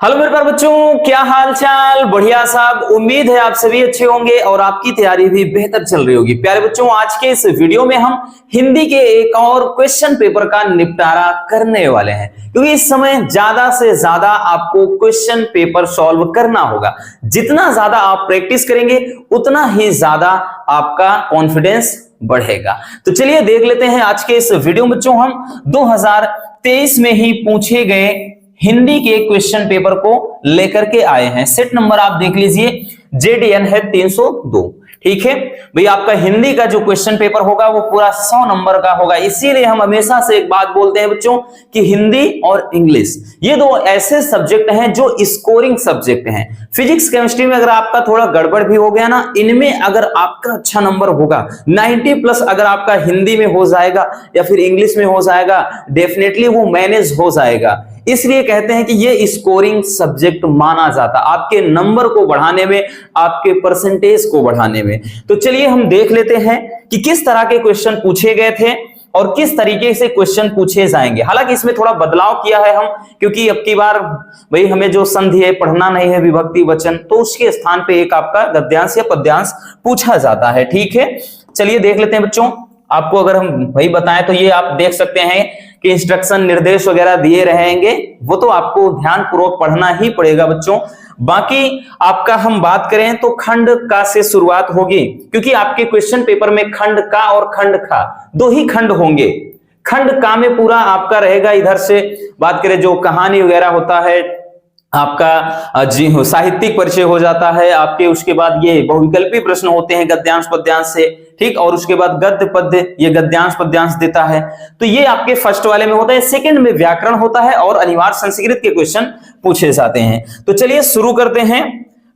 Hello मेरे प्यारे बच्चों, क्या हाल चाल। बढ़िया साहब, उम्मीद है आप सभी अच्छे होंगे और आपकी तैयारी भी बेहतर चल रही होगी। प्यारे बच्चों, आज के इस वीडियो में हम हिंदी के एक और क्वेश्चन पेपर का निपटारा करने वाले हैं, क्योंकि इस समय ज्यादा से ज्यादा आपको क्वेश्चन पेपर सॉल्व करना होगा। जितना ज्यादा आप प्रैक्टिस करेंगे उतना ही ज्यादा आपका कॉन्फिडेंस बढ़ेगा। तो चलिए देख लेते हैं आज के इस वीडियो में। बच्चों, हम 2023 में ही पूछे गए हिंदी के क्वेश्चन पेपर को लेकर के आए हैं। सेट नंबर आप देख लीजिए, JDN है 302। ठीक है भाई, आपका हिंदी का जो क्वेश्चन पेपर होगा वो पूरा 100 नंबर का होगा। इसीलिए हम हमेशा से एक बात बोलते हैं बच्चों कि हिंदी और इंग्लिश ये दो ऐसे सब्जेक्ट हैं जो स्कोरिंग सब्जेक्ट हैं। फिजिक्स केमिस्ट्री में अगर आपका थोड़ा गड़बड़ भी हो गया ना, इनमें अगर आपका अच्छा नंबर होगा 90+ अगर आपका हिंदी में हो जाएगा या फिर इंग्लिश में हो जाएगा, डेफिनेटली वो मैनेज हो जाएगा। इसलिए कहते हैं कि ये स्कोरिंग सब्जेक्ट माना जाता, आपके नंबर को बढ़ाने में, आपके परसेंटेज को बढ़ाने में। तो चलिए हम देख लेते हैं कि किस तरह के क्वेश्चन पूछे गए थे और किस तरीके से क्वेश्चन पूछे जाएंगे। हालांकि इसमें थोड़ा बदलाव किया है हम, क्योंकि अब की बार भाई हमें जो संधि है पढ़ना नहीं है, विभक्ति वचन, तो उसके स्थान पे एक आपका गद्यांश या पद्यांश पूछा जाता है। ठीक है, चलिए देख लेते हैं बच्चों। आपको अगर हम भाई बताएं तो ये आप देख सकते हैं कि इंस्ट्रक्शन निर्देश वगैरह दिए रहेंगे, वो तो आपको ध्यान पूर्वक पढ़ना ही पड़ेगा बच्चों। बाकी आपका हम बात करें तो खंड का से शुरुआत होगी, क्योंकि आपके क्वेश्चन पेपर में खंड का और खंड खा दो ही खंड होंगे। खंड का में पूरा आपका रहेगा, इधर से बात करें जो कहानी वगैरह होता है आपका, जी हो, साहित्यिक परिचय हो जाता है आपके। उसके बाद ये बहुविकल्पी प्रश्न होते हैं गद्यांश पद्यांश से, ठीक, और उसके बाद गद्य पद्य ये गद्यांश पद्यांश देता है। तो ये आपके फर्स्ट वाले में होता है। सेकंड में व्याकरण होता है और अनिवार्य संस्कृत के क्वेश्चन पूछे जाते हैं। तो चलिए शुरू करते हैं।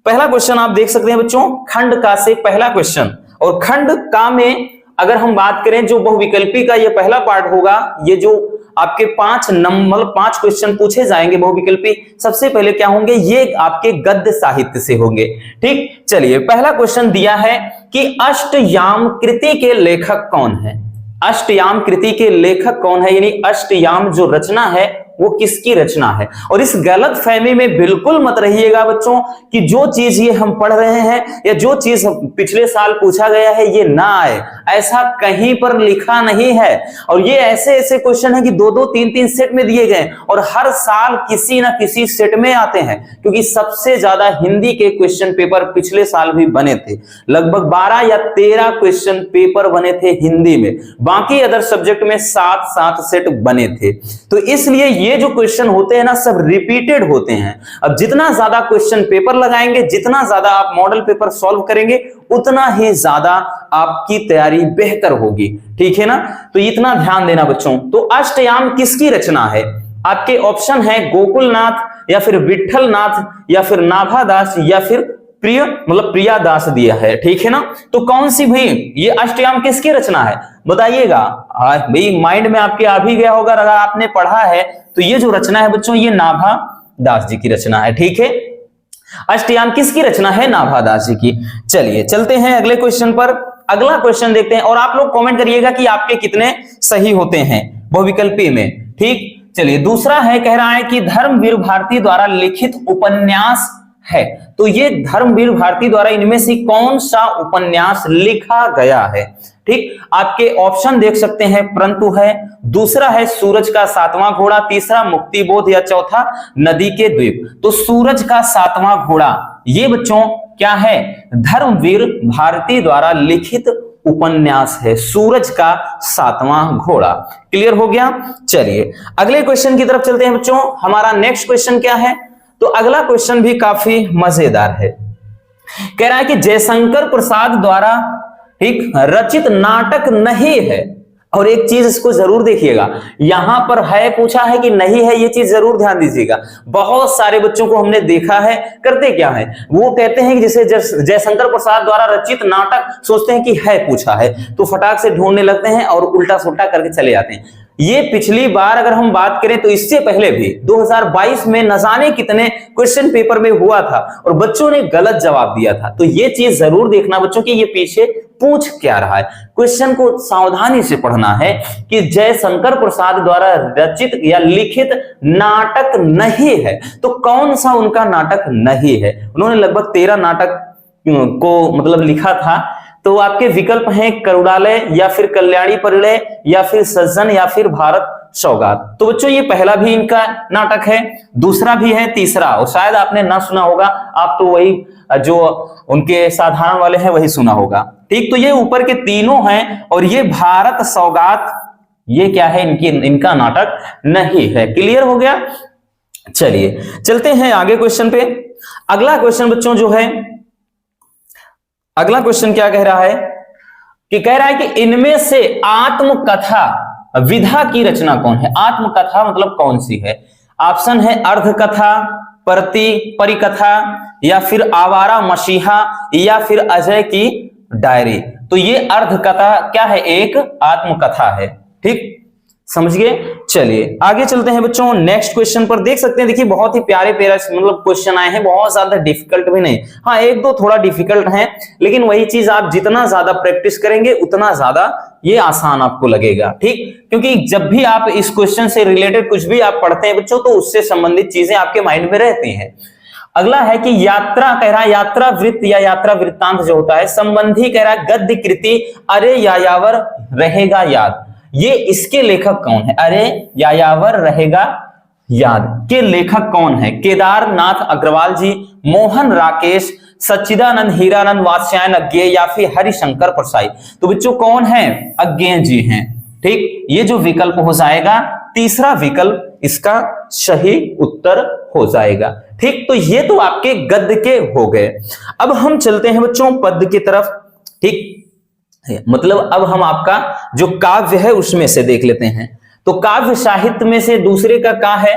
पहला क्वेश्चन आप देख सकते हैं बच्चों, खंड का से पहला क्वेश्चन। और खंड का में अगर हम बात करें जो बहुविकल्पी का ये पहला पार्ट होगा, ये जो आपके 5 क्वेश्चन पूछे जाएंगे बहुविकल्पी, सबसे पहले क्या होंगे, ये आपके गद्य साहित्य से होंगे। ठीक, चलिए पहला क्वेश्चन दिया है कि अष्टयाम कृति के लेखक कौन है। अष्टयाम कृति के लेखक कौन है, यानी अष्टयाम जो रचना है वो किसकी रचना है। और इस गलत फहमी में बिल्कुल मत रहिएगा बच्चों कि जो चीज ये हम पढ़ रहे हैं या जो चीज पिछले साल पूछा गया है ये ना आए, ऐसा कहीं पर लिखा नहीं है। और ये ऐसे ऐसे क्वेश्चन है कि 2-2, 3-3 सेट में दिए गए और हर साल किसी ना किसी सेट में आते हैं, क्योंकि सबसे ज्यादा हिंदी के क्वेश्चन पेपर पिछले साल भी बने थे। लगभग 12 या 13 क्वेश्चन पेपर बने थे हिंदी में, बाकी अदर सब्जेक्ट में 7-7 सेट बने थे। तो इसलिए ये जो क्वेश्चन होते हैं ना सब रिपीटेड होते हैं। अब जितना ज्यादा क्वेश्चन पेपर लगाएंगे, जितना ज्यादा आप मॉडल पेपर सॉल्व करेंगे, उतना ही ज्यादा आपकी तैयारी बेहतर होगी। ठीक है ना, तो इतना ध्यान देना बच्चों। तो अष्टयाम किसकी रचना है, आपके ऑप्शन है गोकुलनाथ या फिर विठलनाथ या फिर नाभादास या फिर प्रियादास दिया है। ठीक है ना, तो कौन सी भाई ये अष्टयाम किसकी रचना है बताइएगा। भाई माइंड में आपके आ भी गया होगा, अगर आपने पढ़ा है तो ये जो रचना है बच्चों ये नाभादास जी की रचना है। ठीक है, अष्टयाम किसकी रचना है, नाभादास जी की। चलिए चलते हैं अगले क्वेश्चन पर। अगला क्वेश्चन देखते हैं और आप लोग कमेंट करिएगा कि आपके कितने सही होते हैं बहुविकल्पी में। ठीक, चलिए दूसरा है, कह रहा है कि धर्मवीर भारती द्वारा लिखित उपन्यास है। तो ये धर्मवीर भारती द्वारा इनमें से कौन सा उपन्यास लिखा गया है। ठीक, आपके ऑप्शन देख सकते हैं, परंतु है, दूसरा है सूरज का 7वां घोड़ा, तीसरा मुक्तिबोध या चौथा नदी के द्वीप। तो सूरज का 7वां घोड़ा ये बच्चों क्या है, धर्मवीर भारती द्वारा लिखित उपन्यास है, सूरज का 7वां घोड़ा। क्लियर हो गया। चलिए अगले क्वेश्चन की तरफ चलते हैं बच्चों। हमारा नेक्स्ट क्वेश्चन क्या है, तो अगला क्वेश्चन भी काफी मजेदार है। कह रहा है कि जयशंकर प्रसाद द्वारा ठीक रचित नाटक नहीं है। और एक चीज इसको जरूर देखिएगा, यहां पर है पूछा है कि नहीं है, ये चीज जरूर ध्यान दीजिएगा। बहुत सारे बच्चों को हमने देखा है करते क्या है, वो कहते हैं कि जैसे जयशंकर प्रसाद द्वारा रचित नाटक, सोचते हैं कि है पूछा है तो फटाक से ढूंढने लगते हैं और उल्टा सुल्टा करके चले जाते हैं। ये पिछली बार अगर हम बात करें तो इससे पहले भी 2022 में न जाने कितने क्वेश्चन पेपर में हुआ था और बच्चों ने गलत जवाब दिया था। तो ये चीज जरूर देखना बच्चों कि ये पीछे पूछ क्या रहा है। क्वेश्चन को सावधानी से पढ़ना है कि जयशंकर प्रसाद द्वारा रचित या लिखित नाटक नहीं है, तो कौन सा उनका नाटक नहीं है। उन्होंने लगभग 13 नाटक को मतलब लिखा था। तो आपके विकल्प हैं करुणालय या फिर कल्याणी परिणय या फिर सज्जन या फिर भारत सौगात। तो बच्चों ये पहला भी इनका नाटक है, दूसरा भी है, तीसरा और शायद आपने ना सुना होगा, आप तो वही जो उनके साधारण वाले हैं वही सुना होगा। ठीक, तो ये ऊपर के तीनों हैं और ये भारत सौगात ये क्या है, इनका नाटक नहीं है। क्लियर हो गया। चलिए चलते हैं आगे क्वेश्चन पे। अगला क्वेश्चन बच्चों जो है, अगला क्वेश्चन क्या कह रहा है कि कह रहा है कि इनमें से आत्मकथा विधा की रचना कौन है। आत्मकथा मतलब कौन सी है। ऑप्शन है अर्धकथा, परिकथा या फिर आवारा मसीहा या फिर अजय की डायरी। तो ये अर्धकथा क्या है, एक आत्मकथा है। ठीक, समझ गए। चलिए आगे चलते हैं बच्चों नेक्स्ट क्वेश्चन पर। देख सकते हैं, देखिए बहुत ही प्यारे प्यारे मतलब क्वेश्चन आए हैं, बहुत ज्यादा डिफिकल्ट भी नहीं। हाँ एक दो थोड़ा डिफिकल्ट हैं, लेकिन वही चीज आप जितना ज्यादा प्रैक्टिस करेंगे उतना ज्यादा ये आसान आपको लगेगा। ठीक, क्योंकि जब भी आप इस क्वेश्चन से रिलेटेड कुछ भी आप पढ़ते हैं बच्चों, तो उससे संबंधित चीजें आपके माइंड में रहती हैं। अगला है कि यात्रा कह रहा है, यात्रा वृत्त या यात्रा वृत्तांत जो होता है, संबंधी कह रहा है गद्य कृति अरे यायावर रहेगा याद। ये इसके लेखक कौन है। अरे यायावर रहेगा याद के लेखक कौन है। केदारनाथ अग्रवाल जी, मोहन राकेश, सच्चिदानंद हीरानंद वात्स्यायन अज्ञेय या फिर हरिशंकर परसाई। तो बच्चों कौन है, अज्ञेय जी हैं। ठीक, ये जो विकल्प हो जाएगा तीसरा विकल्प इसका सही उत्तर हो जाएगा। ठीक, तो ये तो आपके गद्य के हो गए। अब हम चलते हैं बच्चों पद्य की तरफ। ठीक, मतलब अब हम आपका जो काव्य है उसमें से देख लेते हैं। तो काव्य साहित्य में से दूसरे का क्या है,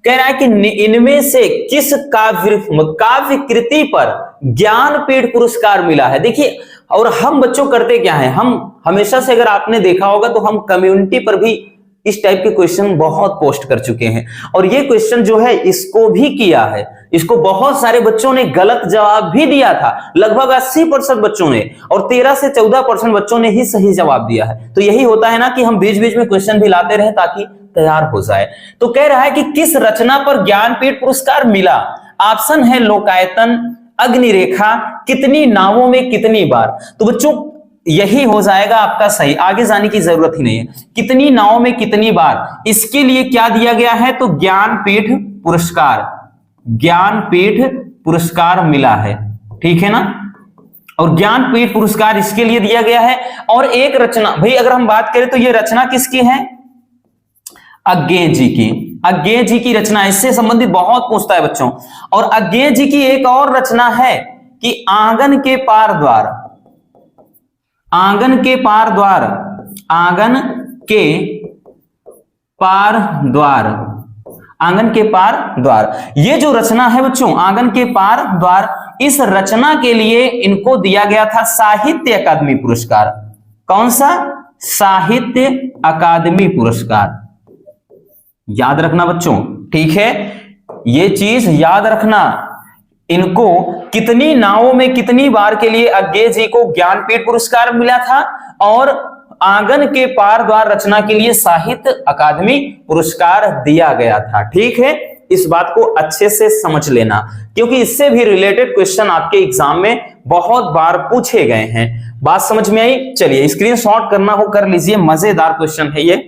कह रहा है कि इनमें से किस काव्य कृति पर ज्ञानपीठ पुरस्कार मिला है। देखिए, और हम बच्चों करते क्या है, हम हमेशा से अगर आपने देखा होगा तो हम कम्युनिटी पर भी इस टाइप के क्वेश्चन बहुत पोस्ट कर चुके हैं। और ये क्वेश्चन जो है इसको भी किया है, इसको बहुत सारे बच्चों ने गलत जवाब भी दिया था, लगभग 80% बच्चों ने, और 13 से 14% बच्चों ने ही सही जवाब दिया है। तो यही होता है ना कि हम बीच बीच में क्वेश्चन भी लाते रहे ताकि तैयार हो जाए। तो कह रहा है कि किस रचना पर ज्ञानपीठ पुरस्कार मिला। ऑप्शन है लोकायतन, अग्निरेखा, कितनी नावों में कितनी बार। तो बच्चों यही हो जाएगा आपका सही, आगे जाने की जरूरत ही नहीं है। कितनी नावों में कितनी बार, इसके लिए क्या दिया गया है, तो ज्ञानपीठ पुरस्कार, ज्ञानपीठ पुरस्कार मिला है। ठीक है ना, और ज्ञानपीठ पुरस्कार इसके लिए दिया गया है। और एक रचना, भाई अगर हम बात करें तो ये रचना किसकी है, अज्ञेय जी की। अज्ञेय जी की रचना, इससे संबंधित बहुत पूछता है बच्चों। और अज्ञेय जी की एक और रचना है कि आंगन के पार द्वार, आंगन के पार द्वार, आंगन के पार द्वार, आंगन के पार द्वार। ये जो रचना है बच्चों आंगन के पार द्वार, इस रचना के लिए इनको दिया गया था साहित्य अकादमी पुरस्कार। कौन सा, साहित्य अकादमी पुरस्कार। याद रखना बच्चों, ठीक है, ये चीज याद रखना। इनको कितनी नावों में कितनी बार के लिए अज्ञेय जी को ज्ञानपीठ पुरस्कार मिला था, और आंगन के पार द्वार रचना के लिए साहित्य अकादमी पुरस्कार दिया गया था। ठीक है, इस बात को अच्छे से समझ लेना, क्योंकि इससे भी रिलेटेड क्वेश्चन आपके एग्जाम में बहुत बार पूछे गए हैं। बात समझ में आई। चलिए स्क्रीनशॉट करना हो कर लीजिए, मजेदार क्वेश्चन है ये।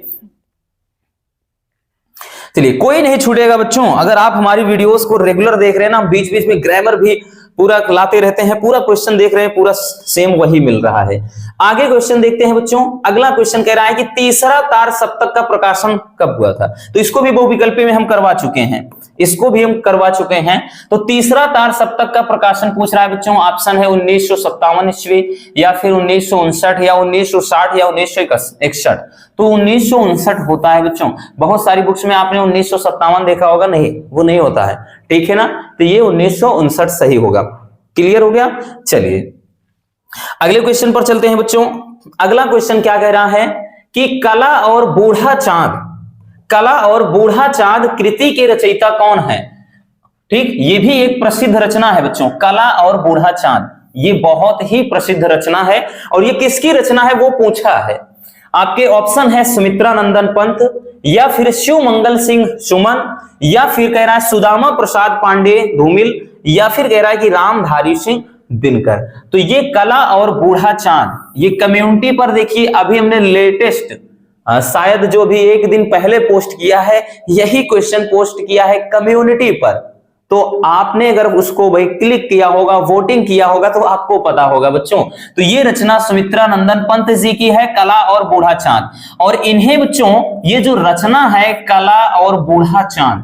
चलिए कोई नहीं छूटेगा बच्चों, अगर आप हमारी वीडियोस को रेगुलर देख रहे हैं ना, बीच बीच में ग्रामर भी पूरा लाते रहते हैं, पूरा क्वेश्चन देख रहे हैं, पूरा सेम वही मिल रहा है। आगे क्वेश्चन देखते हैं बच्चों। अगला क्वेश्चन कह रहा है कि तीसरा तार सप्तक का प्रकाशन कब हुआ था। तो इसको भी बहुविकल्पी में हम करवा चुके हैं, इसको भी हम करवा चुके हैं। तो तीसरा तार सप्तक का प्रकाशन पूछ रहा है बच्चों। ऑप्शन है 1957 ईस्वी या फिर 1959 या 1960 या 1961। तो 1959 होता है बच्चों। बहुत सारी बुक्स में आपने 1957 देखा होगा, नहीं वो नहीं होता है। ठीक है ना, तो ये 1959 सही होगा। क्लियर हो गया। चलिए अगले क्वेश्चन पर चलते हैं बच्चों। अगला क्वेश्चन क्या कह रहा है कि कला और बूढ़ा चांद, कला और बूढ़ा चांद कृति के रचयिता कौन है? ठीक, ये भी एक प्रसिद्ध रचना है बच्चों, कला और बूढ़ा चांद, ये बहुत ही प्रसिद्ध रचना है। और ये किसकी रचना है वो पूछा है। आपके ऑप्शन है सुमित्रा नंदन पंत, या फिर शिव मंगल सिंह सुमन, या फिर कह रहा है सुदामा प्रसाद पांडे धूमिल, या फिर कह रहा है कि रामधारी सिंह दिनकर। तो ये कला और बूढ़ा चांद, ये कम्युनिटी पर देखिए अभी हमने लेटेस्ट शायद जो भी एक दिन पहले पोस्ट किया है, यही क्वेश्चन पोस्ट किया है कम्युनिटी पर। तो आपने अगर उसको भाई क्लिक किया होगा, वोटिंग किया होगा, तो आपको पता होगा बच्चों। तो ये रचना सुमित्रा नंदन पंत जी की है, कला और बूढ़ा चांद। और इन्हें बच्चों, ये जो रचना है कला और बूढ़ा चांद,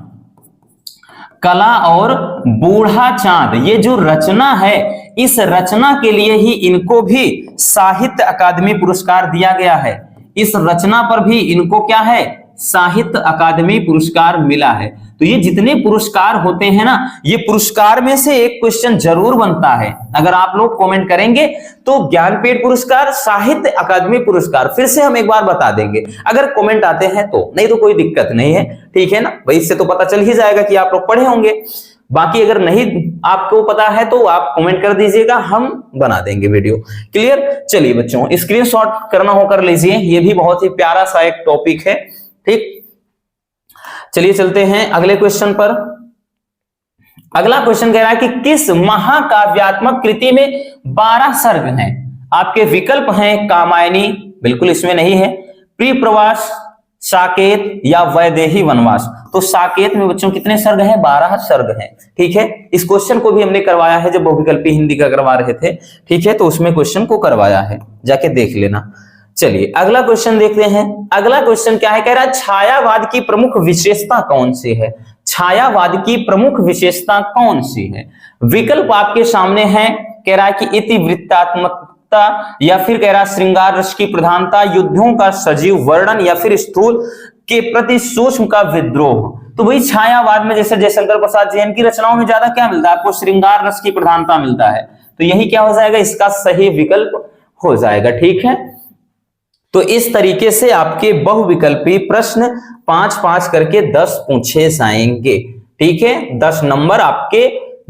कला और बूढ़ा चांद, ये जो रचना है, इस रचना के लिए ही इनको भी साहित्य अकादमी पुरस्कार दिया गया है। इस रचना पर भी इनको क्या है, साहित्य अकादमी पुरस्कार मिला है। तो ये जितने पुरस्कार होते हैं ना, ये पुरस्कार में से एक क्वेश्चन जरूर बनता है। अगर आप लोग कमेंट करेंगे तो ज्ञानपीठ पुरस्कार, साहित्य अकादमी पुरस्कार, फिर से हम एक बार बता देंगे अगर कमेंट आते हैं तो, नहीं तो कोई दिक्कत नहीं है, ठीक है ना भाई। इससे तो पता चल ही जाएगा कि आप लोग पढ़े होंगे। बाकी अगर नहीं आपको पता है तो आप कमेंट कर दीजिएगा, हम बना देंगे वीडियो। क्लियर? चलिए बच्चों, स्क्रीनशॉट करना हो कर लीजिए, ये भी बहुत ही प्यारा सा एक टॉपिक है। ठीक, चलिए चलते हैं अगले क्वेश्चन पर। अगला क्वेश्चन कह रहा है कि किस महाकाव्यात्मक कृति में 12 सर्ग हैं? आपके विकल्प हैं कामायनी, बिल्कुल इसमें नहीं है, प्रियप्रवास, साकेत या वैदेही वनवास। तो साकेत में बच्चों कितने सर्ग हैं? 12 सर्ग हैं। ठीक है, इस क्वेश्चन को भी हमने करवाया है जब बहुविकल्पी हिंदी का करवा रहे थे। ठीक है, तो उसमें क्वेश्चन को करवाया है, जाके देख लेना। चलिए अगला क्वेश्चन देखते हैं। अगला क्वेश्चन क्या है? कह रहा है छायावाद की प्रमुख विशेषता कौन सी है? छायावाद की प्रमुख विशेषता कौन सी है? विकल्प आपके सामने है, कह रहा है कि इतिवृत्तात्मकता, या फिर कह रहा है श्रृंगार रस की प्रधानता, युद्धों का सजीव वर्णन, या फिर स्थूल के प्रति सूक्ष्म का विद्रोह। तो वही छायावाद में जैसे जयशंकर प्रसाद जैन की रचनाओं में ज्यादा क्या मिलता है आपको? श्रृंगार रस की प्रधानता मिलता है। तो यही क्या हो जाएगा? इसका सही विकल्प हो जाएगा। ठीक है, तो इस तरीके से आपके बहुविकल्पी प्रश्न 5-5 करके 10 पूछे जाएंगे। ठीक है, 10 नंबर आपके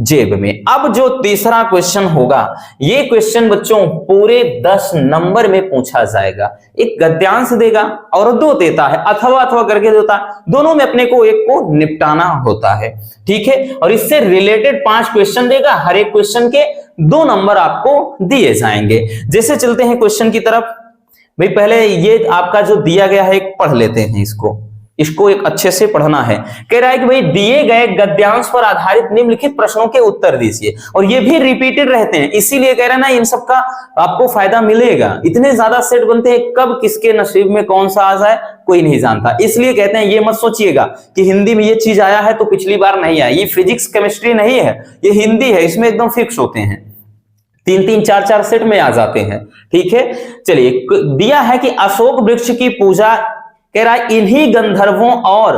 जेब में। अब जो तीसरा क्वेश्चन होगा, ये क्वेश्चन बच्चों पूरे 10 नंबर में पूछा जाएगा। एक गद्यांश देगा और 2 देता है, अथवा अथवा करके देता है, दोनों में अपने को एक को निपटाना होता है। ठीक है, और इससे रिलेटेड 5 क्वेश्चन देगा, हर एक क्वेश्चन के 2 नंबर आपको दिए जाएंगे। जैसे चलते हैं क्वेश्चन की तरफ। भाई पहले ये आपका जो दिया गया है एक पढ़ लेते हैं, इसको एक अच्छे से पढ़ना है। कह रहा है कि भाई दिए गए गद्यांश पर आधारित निम्नलिखित प्रश्नों के उत्तर दीजिए। और ये भी रिपीटेड रहते हैं, इसीलिए कह रहा है ना इन सब का आपको फायदा मिलेगा। इतने ज्यादा सेट बनते हैं, कब किसके नसीब में कौन सा आ जाए कोई नहीं जानता। इसलिए कहते हैं ये मत सोचिएगा कि हिंदी में ये चीज आया है तो पिछली बार नहीं आया। ये फिजिक्स केमिस्ट्री नहीं है, ये हिंदी है, इसमें एकदम फिक्स होते हैं, 3-3, 4-4 सेट में आ जाते हैं। ठीक है, चलिए दिया है कि अशोक वृक्ष की पूजा, कह रहा है इन्हीं गंधर्वों और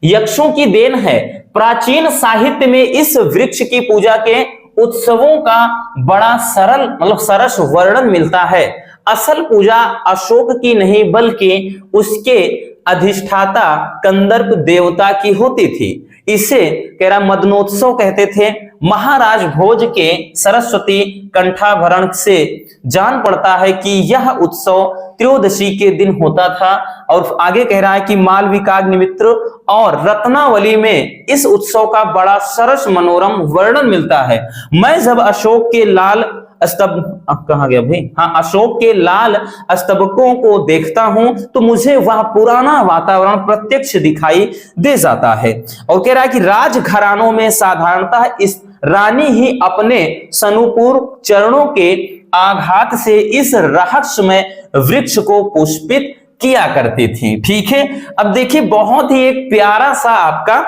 यक्षों की देन है। प्राचीन साहित्य में इस वृक्ष की पूजा के उत्सवों का बड़ा सरल सरस वर्णन मिलता है। असल पूजा अशोक की नहीं बल्कि उसके अधिष्ठाता कंदर्प देवता की होती थी। इसे कह रहा मदनोत्सव कहते थे। महाराज भोज के सरस्वती कंठाभरण से जान पड़ता है कि यह उत्सव त्रयोदशी के दिन होता था। और आगे कह रहा है कि मालविकाग्निमित्र और रत्नावली में इस उत्सव का बड़ा सरस मनोरम वर्णन मिलता है। मैं जब अशोक के लाल स्तंभ, कहाँ गया भाई, हाँ, अशोक के लाल स्तंभों को देखता हूं तो मुझे वह पुराना वातावरण प्रत्यक्ष दिखाई दे जाता है। और कह रहा है कि राजघरानों में साधारणतः इस रानी ही अपने सनुपूर चरणों के आघात से इस रहस्यमय वृक्ष को पुष्पित किया करती थी। ठीक है, अब देखिए बहुत ही एक प्यारा सा आपका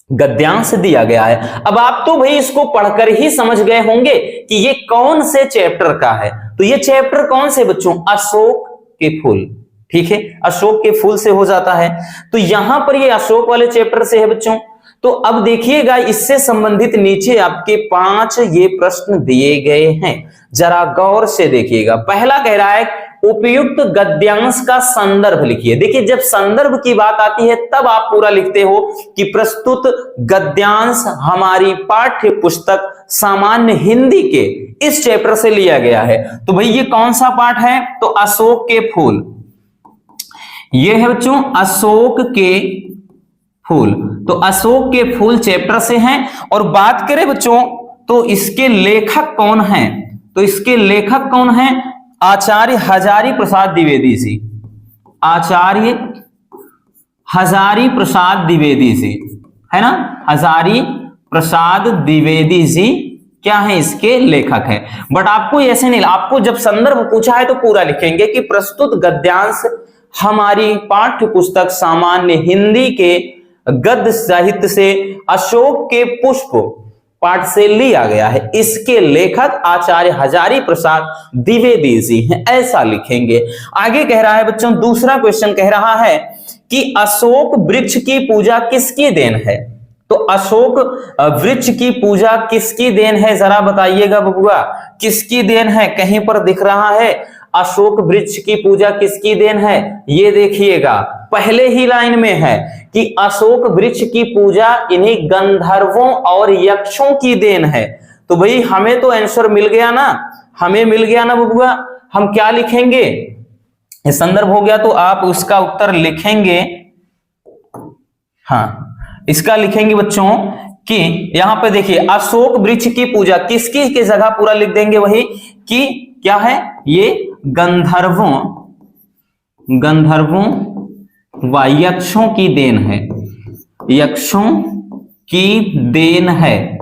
गद्यांश दिया गया है। अब आप तो भाई इसको पढ़कर ही समझ गए होंगे कि ये कौन से चैप्टर का है। तो ये चैप्टर कौन से बच्चों? अशोक के फूल। ठीक है, अशोक के फूल से हो जाता है। तो यहां पर ये अशोक वाले चैप्टर से है बच्चों। तो अब देखिएगा इससे संबंधित नीचे आपके 5 ये प्रश्न दिए गए हैं, जरा गौर से देखिएगा। पहला कह रहा है उपयुक्त गद्यांश का संदर्भ लिखिए। देखिए, जब संदर्भ की बात आती है तब आप पूरा लिखते हो कि प्रस्तुत गद्यांश हमारी पाठ्य पुस्तक सामान्य हिंदी के इस चैप्टर से लिया गया है। तो भाई ये कौन सा पाठ है? तो अशोक के फूल। ये है बच्चों अशोक के फूल। तो अशोक के फूल चैप्टर से हैं। और बात करें बच्चों तो इसके लेखक कौन हैं? तो इसके लेखक कौन हैं? आचार्य हजारी प्रसाद द्विवेदी जी। आचार्य हजारी प्रसाद द्विवेदी जी, है ना? हजारी प्रसाद द्विवेदी जी क्या है? इसके लेखक हैं। बट आपको ऐसे नहीं, आपको जब संदर्भ पूछा है तो पूरा लिखेंगे कि प्रस्तुत गद्यांश हमारी पाठ्य पुस्तक सामान्य हिंदी के गद्य साहित्य से अशोक के पुष्प पाठ से लिया गया है। इसके लेखक आचार्य हजारी प्रसाद द्विवेदी जी हैं, ऐसा लिखेंगे। आगे कह रहा है बच्चों, दूसरा क्वेश्चन कह रहा है कि अशोक वृक्ष की पूजा किसकी देन है? तो अशोक वृक्ष की पूजा किसकी देन है? जरा बताइएगा बबुआ, किसकी देन है? कहीं पर दिख रहा है अशोक वृक्ष की पूजा किसकी देन है? ये देखिएगा पहले ही लाइन में है कि अशोक वृक्ष की पूजा इन्हीं गंधर्वों और यक्षों की देन है। तो भाई हमें तो आंसर मिल गया ना, हमें मिल गया ना बबुआ। हम क्या लिखेंगे? संदर्भ हो गया तो आप उसका उत्तर लिखेंगे। हाँ, इसका लिखेंगे बच्चों कि यहां पे देखिए अशोक वृक्ष की पूजा किसकी की जगह पूरा लिख देंगे वही कि क्या है? ये गंधर्वों व यक्षों की देन है। यक्षों की देन है।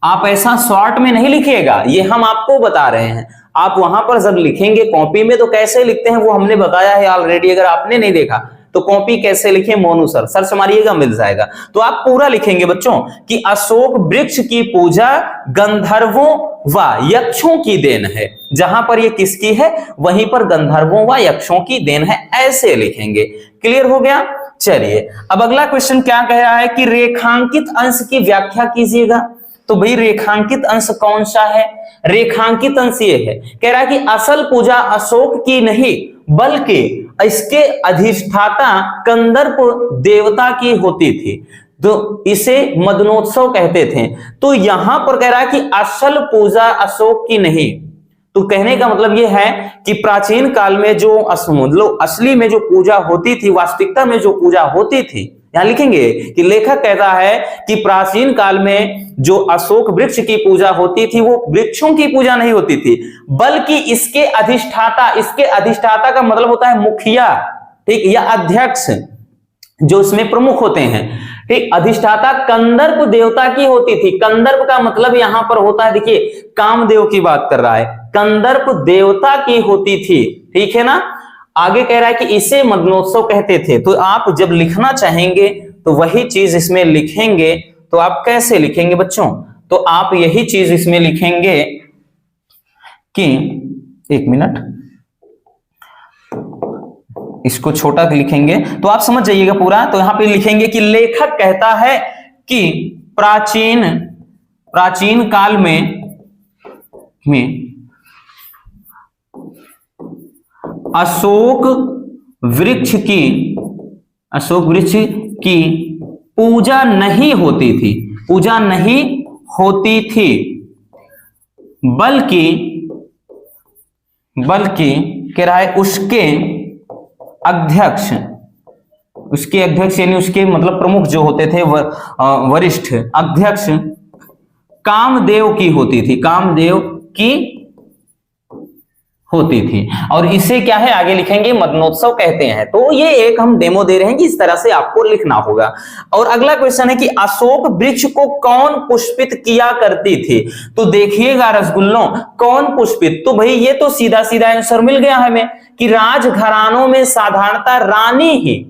आप ऐसा शॉर्ट में नहीं लिखिएगा, ये हम आपको बता रहे हैं। आप वहां पर जब लिखेंगे कॉपी में तो कैसे लिखते हैं वो हमने बताया है ऑलरेडी। अगर आपने नहीं देखा तो कॉपी कैसे लिखे, मोनू सर सर्च मारिएगा मिल जाएगा। तो आप पूरा लिखेंगे बच्चों कि अशोक वृक्ष की पूजा गंधर्वों व यक्षों की देन है। जहां पर ये किसकी है वहीं पर गंधर्वों व यक्षों की देन है, ऐसे लिखेंगे। क्लियर हो गया? चलिए अब अगला क्वेश्चन क्या कह रहा है कि रेखांकित अंश की व्याख्या कीजिएगा। तो भाई रेखांकित अंश कौन सा है? रेखांकित अंश ये है, कह रहा है कि असल पूजा अशोक की नहीं बल्कि इसके अधिष्ठाता कंदर्प देवता की होती थी, तो इसे मदनोत्सव कहते थे। तो यहां पर कह रहा है कि असल पूजा अशोक की नहीं। तो कहने का मतलब यह है कि प्राचीन काल में जो मतलब असली में जो पूजा होती थी, वास्तविकता में जो पूजा होती थी, यहां लिखेंगे कि लेखक कहता है कि प्राचीन काल में जो अशोक वृक्ष की पूजा होती थी वो वृक्षों की पूजा नहीं होती थी बल्कि इसके अधिष्ठाता का मतलब होता है मुखिया, ठीक, या अध्यक्ष जो इसमें प्रमुख होते हैं, ठीक। अधिष्ठाता कंदर्प देवता की होती थी। कंदर्प का मतलब यहां पर होता है, देखिए कामदेव की बात कर रहा है, कंदर्प देवता की होती थी, ठीक है ना। आगे कह रहा है कि इसे मदनोत्सव कहते थे। तो आप जब लिखना चाहेंगे तो वही चीज इसमें लिखेंगे। तो आप कैसे लिखेंगे बच्चों? तो आप यही चीज इसमें लिखेंगे कि एक मिनट, इसको छोटा लिखेंगे तो आप समझ जाइएगा पूरा। तो यहां पे लिखेंगे कि लेखक कहता है कि प्राचीन काल में अशोक वृक्ष की पूजा नहीं होती थी, बल्कि कह रहा है उसके अध्यक्ष यानी उसके मतलब प्रमुख जो होते थे वरिष्ठ अध्यक्ष कामदेव की होती थी। और इसे क्या है आगे लिखेंगे मदनोत्सव कहते हैं। तो ये एक हम डेमो दे रहे हैं कि इस तरह से आपको लिखना होगा। और अगला क्वेश्चन है कि अशोक वृक्ष को कौन पुष्पित किया करती थी? तो देखिएगा रसगुल्लों, कौन पुष्पित, तो भाई ये तो सीधा सीधा आंसर मिल गया हमें कि राजघरानों में साधारणतः रानी ही।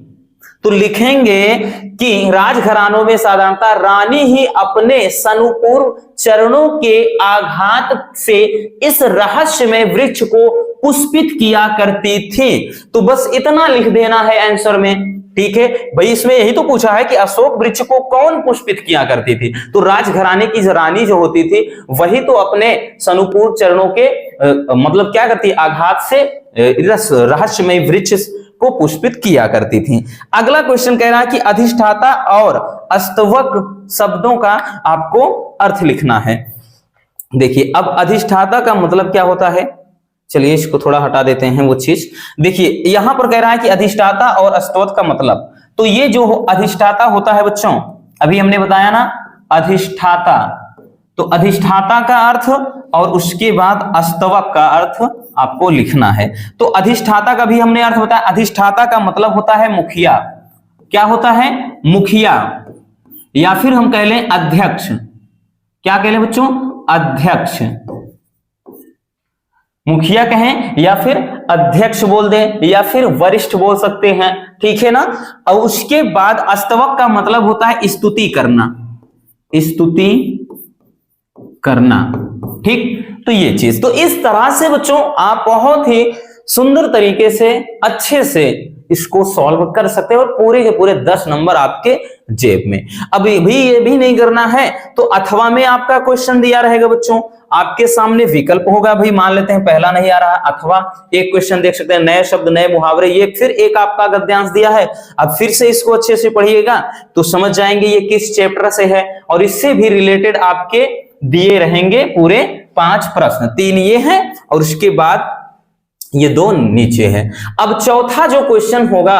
तो लिखेंगे कि राजघरानों में साधारणतः रानी ही अपने सनुपूर्व चरणों के आघात से इस रहस्यमय वृक्ष को पुष्पित किया करती थी। तो बस इतना लिख देना है आंसर में ठीक है भाई, इसमें यही तो पूछा है कि अशोक वृक्ष को कौन पुष्पित किया करती थी, तो राजघराने की रानी जो होती थी वही तो अपने सनुपूर चरणों के मतलब क्या करती, आघात से रहस्यमय वृक्ष को पुष्पित किया करती थी। अगला क्वेश्चन कह रहा है कि अधिष्ठाता और अस्तवक शब्दों का आपको अर्थ लिखना है। देखिए अब अधिष्ठाता का मतलब क्या होता है, चलिए इसको थोड़ा हटा देते हैं वो चीज। देखिए यहां पर कह रहा है कि अधिष्ठाता और अस्तवक का मतलब, तो ये जो अधिष्ठाता होता है बच्चों, अभी हमने बताया ना अधिष्ठाता, तो अधिष्ठाता का अर्थ और उसके बाद अस्तवक का अर्थ आपको लिखना है। तो अधिष्ठाता का भी हमने अर्थ बताया, अधिष्ठाता का मतलब होता है मुखिया। क्या होता है, मुखिया, या फिर हम कह लें अध्यक्ष। क्या कह लें बच्चों, अध्यक्ष, मुखिया कहें या फिर अध्यक्ष बोल दें या फिर वरिष्ठ बोल सकते हैं, ठीक है ना। और उसके बाद अस्तवक का मतलब होता है स्तुति करना, स्तुति करना, ठीक। तो ये चीज, तो इस तरह से बच्चों आप बहुत ही सुंदर तरीके से अच्छे से इसको सॉल्व कर सकते हैं और पूरे के पूरे 10 नंबर आपके जेब में। अभी भी ये भी नहीं करना है तो अथवा में आपका क्वेश्चन दिया रहेगा बच्चों, आपके सामने विकल्प होगा। भाई मान लेते हैं पहला नहीं आ रहा, अथवा एक क्वेश्चन देख सकते हैं, नए शब्द नए मुहावरे, ये फिर एक आपका गद्यांश दिया है। अब फिर से इसको अच्छे से पढ़िएगा तो समझ जाएंगे ये किस चैप्टर से है, और इससे भी रिलेटेड आपके दिए रहेंगे पूरे 5 प्रश्न, 3 ये हैं और उसके बाद ये 2 नीचे है। अब चौथा जो क्वेश्चन होगा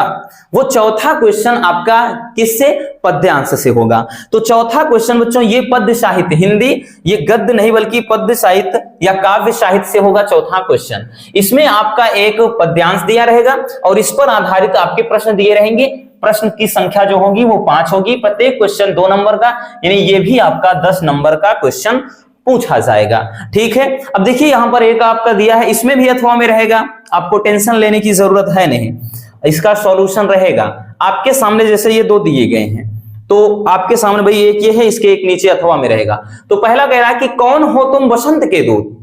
वो चौथा क्वेश्चन आपका किससे, पद्यांश से होगा। तो चौथा क्वेश्चन बच्चों ये पद्य साहित्य, हिंदी ये गद्य नहीं बल्कि पद्य साहित्य या काव्य साहित्य से होगा चौथा क्वेश्चन। इसमें आपका एक पद्यांश दिया रहेगा और इस पर आधारित आपके प्रश्न दिए रहेंगे। प्रश्न की संख्या जो होगी वो 5 होगी, प्रत्येक क्वेश्चन 2 नंबर का, यानी ये भी आपका 10 नंबर का क्वेश्चन पूछा जाएगा, ठीक है। अब देखिए यहां पर एक आपका दिया है, इसमें भी अथवा में रहेगा, आपको टेंशन लेने की जरूरत है नहीं, इसका सॉल्यूशन रहेगा आपके सामने। जैसे ये 2 दिए गए हैं तो आपके सामने भाई एक ये है, इसके एक नीचे अथवा में रहेगा। तो पहला कह रहा है कि कौन हो तुम बसंत के दूत,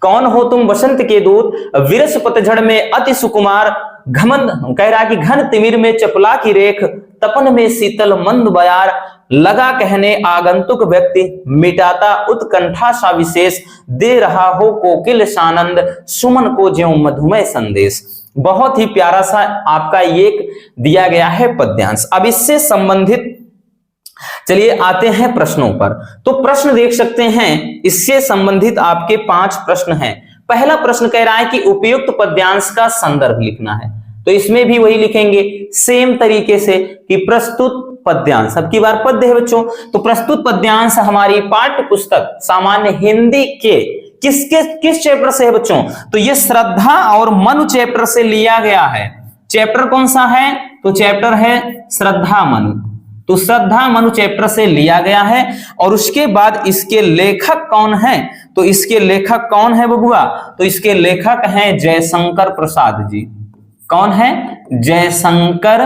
कौन हो तुम बसंत के दूत, विरस पतझड़ में अति सुकुमार, घमंड कह रहा है कि घन तिमिर में चपला की रेख, तपन में शीतल मंद बयार, लगा कहने आगंतुक व्यक्ति, मिटाता उत्कंठा सा विशेष, दे रहा हो कोकिल सानंद, सुमन को ज्यों मधुमय संदेश। बहुत ही प्यारा सा आपका एक दिया गया है पद्यांश। अब इससे संबंधित चलिए आते हैं प्रश्नों पर। तो प्रश्न देख सकते हैं, इससे संबंधित आपके 5 प्रश्न हैं। पहला प्रश्न कह रहा है कि उपयुक्त पद्यांश का संदर्भ लिखना है, तो इसमें भी वही लिखेंगे सेम तरीके से कि प्रस्तुत पद्यांश, अब की बार पद्य है बच्चों, तो प्रस्तुत पद्यांश हमारी पाठ्य पुस्तक सामान्य हिंदी के किस चैप्टर से है बच्चों, तो ये श्रद्धा और मनु चैप्टर से लिया गया है। चैप्टर कौन सा है, तो चैप्टर है श्रद्धा मनु, तो श्रद्धा मनु चैप्टर से लिया गया है। और उसके बाद इसके लेखक कौन है, तो इसके लेखक कौन है बबुआ, तो इसके लेखक हैं जयशंकर प्रसाद जी। कौन है, जयशंकर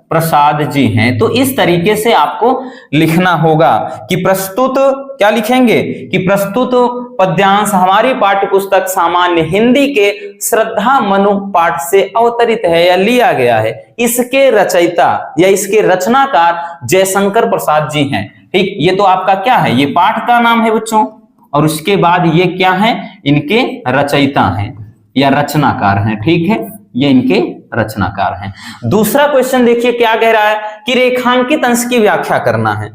प्रसाद जी हैं। तो इस तरीके से आपको लिखना होगा कि प्रस्तुत, क्या लिखेंगे कि प्रस्तुत पद्यांश हमारी पाठ्य पुस्तक सामान्य हिंदी के श्रद्धा मनु पाठ से अवतरित है या लिया गया है। इसके रचयिता या इसके रचनाकार जयशंकर प्रसाद जी हैं, ठीक। ये तो आपका क्या है, ये पाठ का नाम है बच्चों, और उसके बाद ये क्या है, इनके रचयिता हैं या रचनाकार हैं, ठीक है, ये इनके रचनाकार हैं। दूसरा क्वेश्चन देखिए क्या कह रहा है कि रेखांकित अंश की व्याख्या करना है।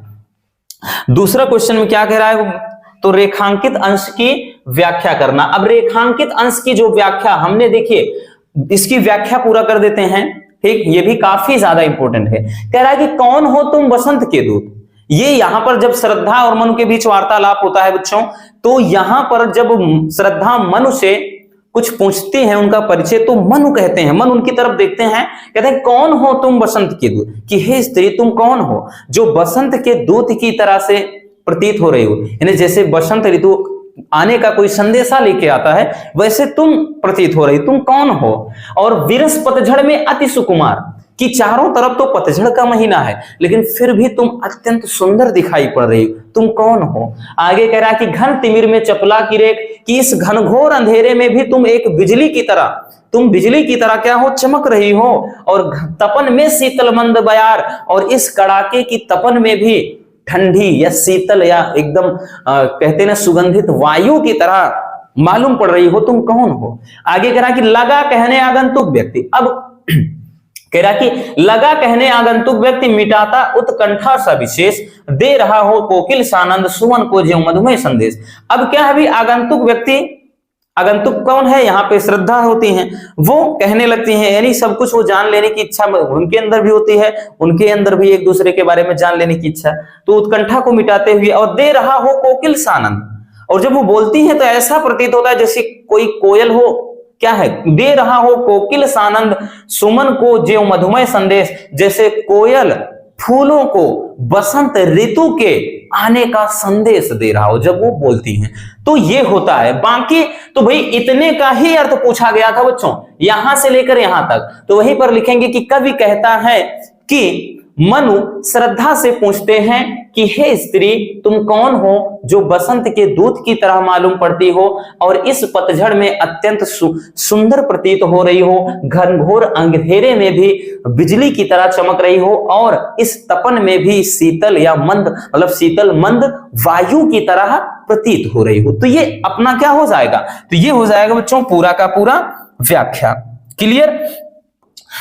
दूसरा क्वेश्चन में क्या कह रहा है, तो रेखांकित अंश की व्याख्या करना। अब रेखांकित अंश की जो व्याख्या हमने, देखिए इसकी व्याख्या पूरा कर देते हैं, ठीक, ये भी काफी ज्यादा इंपॉर्टेंट है। कह रहा है कि कौन हो तुम बसंत के दूत। ये यहां पर जब श्रद्धा और मनु के बीच वार्तालाप होता है बच्चों, तो यहां पर जब श्रद्धा मनु से कुछ पूछते हैं उनका परिचय, तो मनु कहते हैं, मन उनकी तरफ देखते हैं, कहते हैं कौन हो तुम बसंत के दूत, कि हे स्त्री तुम कौन हो जो बसंत के दूत की तरह से प्रतीत हो रही हो, यानी जैसे बसंत ऋतु आने का कोई संदेशा लेके आता है वैसे तुम प्रतीत हो रही, तुम कौन हो। और विरस पतझड़ में अति सुकुमार, कि चारों तरफ तो पतझड़ का महीना है लेकिन फिर भी तुम अत्यंत सुंदर दिखाई पड़ रही हो, तुम कौन हो? आगे कह रहा है कि घन तिमिर में चपला की रेख, कि इस घनघोर अंधेरे में भी तुम एक बिजली की तरह, तुम बिजली की तरह क्या हो, चमक रही हो। और तपन में शीतल मंद बयार, और इस कड़ाके की तपन में भी ठंडी या शीतल या एकदम कहते ना सुगंधित वायु की तरह मालूम पड़ रही हो, तुम कौन हो? आगे कह रहा कि लगा कहने आगंतुक व्यक्ति, अब कह रहा कि लगा कहने आगंतुक व्यक्ति मिटाता उत्कंठा सा विशेष, दे रहा हो कोकिल सानंद सुमन को ज्यों मधुमेह संदेश। अब क्या है भी आगंतुक व्यक्ति, आगंतुक कौन है? यहाँ पे श्रद्धा होती है, वो कहने लगती हैं, यानी सब कुछ वो जान लेने की इच्छा उनके अंदर भी होती है, उनके अंदर भी एक दूसरे के बारे में जान लेने की इच्छा, तो उत्कंठा को मिटाते हुए और दे रहा हो कोकिल सानंद, और जब वो बोलती है तो ऐसा प्रतीत होता है जैसे कोई कोयल हो, क्या है, दे रहा हो कोकिल सानंद सुमन को ज्यों मधुमेह संदेश, जैसे कोयल फूलों को बसंत ऋतु के आने का संदेश दे रहा हो जब वो बोलती हैं, तो ये होता है। बाकी तो भाई इतने का ही अर्थ पूछा गया था बच्चों, यहां से लेकर यहां तक, तो वहीं पर लिखेंगे कि कवि कहता है कि मनु श्रद्धा से पूछते हैं कि हे स्त्री तुम कौन हो जो बसंत के दूत की तरह मालूम पड़ती हो और इस पतझड़ में अत्यंत सुंदर प्रतीत हो रही हो, घनघोर अंधेरे में भी बिजली की तरह चमक रही हो और इस तपन में भी शीतल या मंद मतलब शीतल मंद वायु की तरह प्रतीत हो रही हो। तो ये अपना क्या हो जाएगा, तो ये हो जाएगा बच्चों पूरा का पूरा व्याख्या। क्लियर?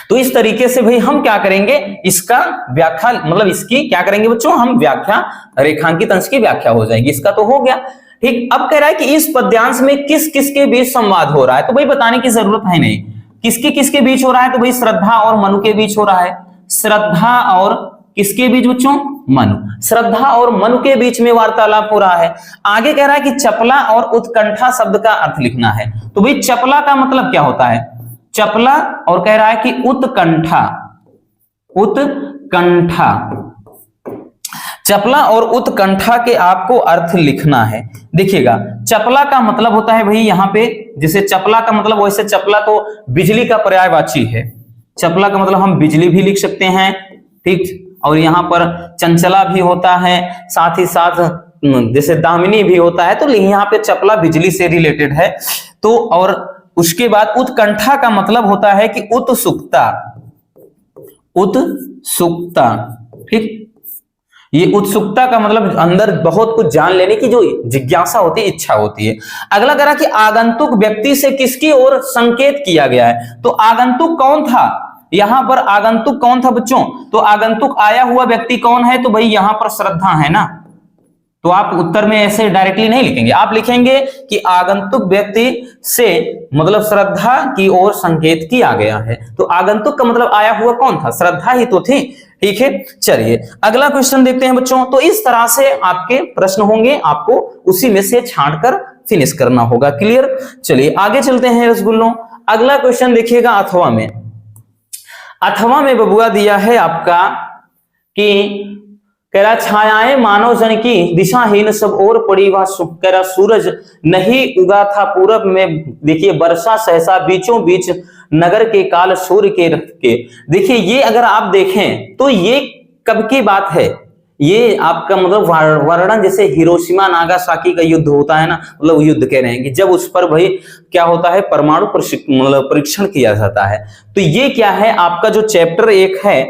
तो इस तरीके से भाई हम क्या करेंगे, इसका व्याख्या मतलब इसकी क्या करेंगे बच्चों, हम व्याख्या रेखांकित अंश की व्याख्या हो जाएगी। इसका तो हो गया ठीक। अब कह रहा है कि इस पद्यांश में किस किस के बीच संवाद हो रहा है, तो भाई बताने की जरूरत है नहीं, किसके किसके बीच हो रहा है, तो भाई श्रद्धा और मनु के बीच हो रहा है। श्रद्धा और किसके बीच बच्चों, मनु, श्रद्धा और मनु के बीच में वार्तालाप हो रहा है। आगे कह रहा है कि चपला और उत्कंठा शब्द का अर्थ लिखना है, तो भाई चपला का मतलब क्या होता है, चपला, और कह रहा है कि उत्कंठा, उत्कंठा, चपला और उत्कंठा के आपको अर्थ लिखना है। देखिएगा चपला का मतलब होता है भाई यहाँ पे, जैसे चपला का मतलब वैसे चपला तो बिजली का पर्यायवाची है, चपला का मतलब हम बिजली भी लिख सकते हैं ठीक, और यहाँ पर चंचला भी होता है, साथ ही साथ जैसे दामिनी भी होता है, तो यहाँ पे चपला बिजली से रिलेटेड है। तो और उसके बाद उत्कंठा का मतलब होता है कि उत्सुकता, उत्सुकता ठीक, ये उत्सुकता का मतलब अंदर बहुत कुछ जान लेने की जो जिज्ञासा होती है, इच्छा होती है। अगला कह रहा कि आगंतुक व्यक्ति से किसकी ओर संकेत किया गया है, तो आगंतुक कौन था, यहां पर आगंतुक कौन था बच्चों, तो आगंतुक आया हुआ व्यक्ति कौन है, तो भाई यहां पर श्रद्धा है ना, तो आप उत्तर में ऐसे डायरेक्टली नहीं लिखेंगे, आप लिखेंगे कि आगंतुक व्यक्ति से मतलब श्रद्धा की ओर संकेत किया गया है। तो आगंतुक का मतलब आया हुआ कौन था, श्रद्धा ही तो थी। ठीक है, चलिए अगला क्वेश्चन देखते हैं बच्चों। तो इस तरह से आपके प्रश्न होंगे, आपको उसी में से छांटकर फिनिश करना होगा। क्लियर? चलिए आगे चलते हैं रसगुल्लों। अगला क्वेश्चन देखिएगा अथवा में। अथवा में बबुआ दिया है आपका कि कह रहा छायाएं मानव जन की दिशाहीन सब ओर पड़ी, वह कह रहा सूरज नहीं उगा था पूरब में, देखिए वर्षा सहसा बीचों बीच नगर के काल सूर्य के रथ के। देखिए ये अगर आप देखें तो ये कब की बात है, ये आपका मतलब वर्णन जैसे हिरोशिमा नागासाकी का युद्ध होता है ना, मतलब युद्ध कह रहे हैं कि जब उस पर भाई क्या होता है, परमाणु मतलब परीक्षण किया जाता है। तो ये क्या है आपका जो चैप्टर एक है,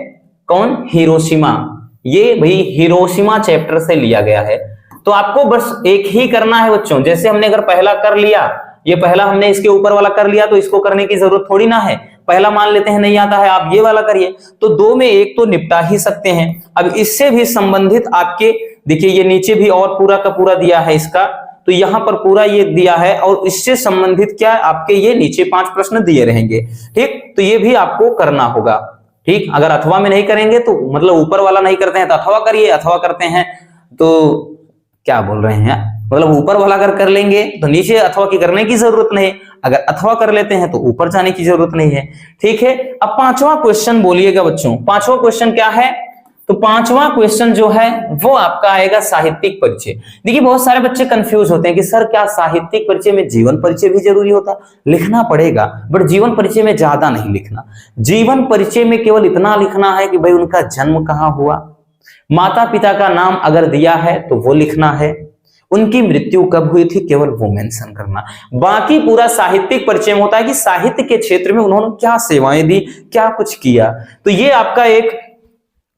कौन, हिरोशिमा, ये भाई हिरोशिमा चैप्टर से लिया गया है। तो आपको बस एक ही करना है बच्चों, जैसे हमने अगर पहला कर लिया, ये पहला हमने इसके ऊपर वाला कर लिया, तो इसको करने की जरूरत थोड़ी ना है, पहला मान लेते हैं नहीं आता है, आप ये वाला करिए, तो दो में एक तो निपटा ही सकते हैं। अब इससे भी संबंधित आपके देखिए ये नीचे भी और पूरा का पूरा दिया है इसका, तो यहां पर पूरा ये दिया है, और इससे संबंधित क्या आपके ये नीचे 5 प्रश्न दिए रहेंगे। ठीक, तो ये भी आपको करना होगा। ठीक, अगर अथवा में नहीं करेंगे तो मतलब ऊपर वाला नहीं करते हैं तो अथवा करिए, अथवा करते हैं तो क्या बोल रहे हैं, मतलब ऊपर वाला अगर कर लेंगे तो नीचे अथवा की करने की जरूरत नहीं, अगर अथवा कर लेते हैं तो ऊपर जाने की जरूरत नहीं है। ठीक है, अब 5वां क्वेश्चन बोलिएगा बच्चों। 5वां क्वेश्चन क्या है, तो पांचवा क्वेश्चन जो है वो आपका आएगा साहित्यिक परिचय। देखिए बहुत सारे बच्चे कंफ्यूज होते हैं कि सर क्या साहित्यिक परिचय में जीवन परिचय भी जरूरी होता? लिखना पड़ेगा, बट जीवन परिचय में ज्यादा नहीं लिखना। जीवन परिचय में केवल इतना लिखना है कि भाई उनका जन्म कहाँ हुआ, माता पिता का नाम अगर दिया है तो वो लिखना है, उनकी मृत्यु कब हुई थी केवल वो मेंशन करना। बाकी पूरा साहित्यिक परिचय में होता है कि साहित्य के क्षेत्र में उन्होंने क्या सेवाएं दी, क्या कुछ किया। तो ये आपका एक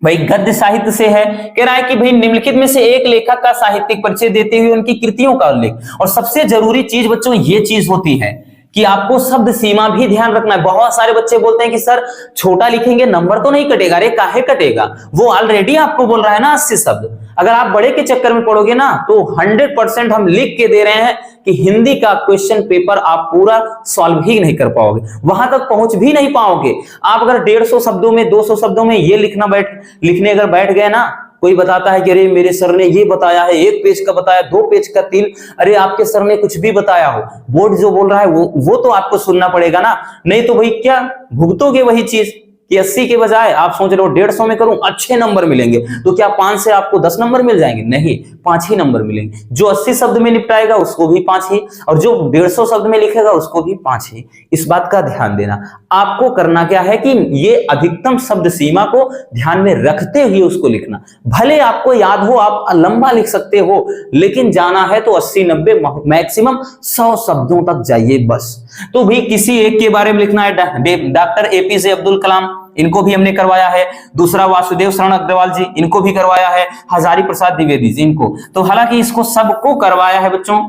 भाई गद्य साहित्य से है, कह रहा है कि भाई निम्नलिखित में से एक लेखक का साहित्यिक परिचय देते हुए उनकी कृतियों का उल्लेख। और सबसे जरूरी चीज बच्चों ये चीज होती है कि आपको शब्द सीमा भी ध्यान रखना है। बहुत सारे बच्चे बोलते हैं कि सर छोटा लिखेंगे नंबर तो नहीं कटेगा। अरे काहे कटेगा, वो ऑलरेडी आपको बोल रहा है ना 80 शब्द। अगर आप बड़े के चक्कर में पड़ोगे ना तो 100% हम लिख के दे रहे हैं कि हिंदी का क्वेश्चन पेपर आप पूरा सॉल्व ही नहीं कर पाओगे, वहां तक पहुंच भी नहीं पाओगे। आप अगर 150 शब्दों में 200 शब्दों में ये लिखने अगर बैठ गए ना, कोई बताता है कि अरे मेरे सर ने ये बताया है, 1 पेज का बताया, 2 पेज का 3, अरे आपके सर ने कुछ भी बताया हो, बोर्ड जो बोल रहा है वो तो आपको सुनना पड़ेगा ना। नहीं तो भाई क्या भुगतोगे वही चीज कि 80 के बजाय आप सोच रहे हो 150 में करूं अच्छे नंबर मिलेंगे, तो क्या 5 से आपको 10 नंबर मिल जाएंगे? नहीं, 5 ही नंबर मिलेंगे। जो 80 शब्द में निपटाएगा उसको भी 5 ही, और जो 150 शब्द में लिखेगा उसको भी 5 ही। इस बात का ध्यान देना। आपको करना क्या है कि ये अधिकतम शब्द सीमा को ध्यान में रखते हुए उसको लिखना। भले आपको याद हो, आप लंबा लिख सकते हो, लेकिन जाना है तो 80-90 मैक्सिमम 100 शब्दों तक जाइए बस। तो भी किसी एक के बारे में लिखना है, डॉक्टर एपीजे अब्दुल कलाम, इनको भी हमने करवाया है। दूसरा वासुदेव शरण अग्रवाल जी, इनको भी करवाया है। हजारी प्रसाद द्विवेदी जी, इनको तो हालांकि इसको सबको करवाया है बच्चों,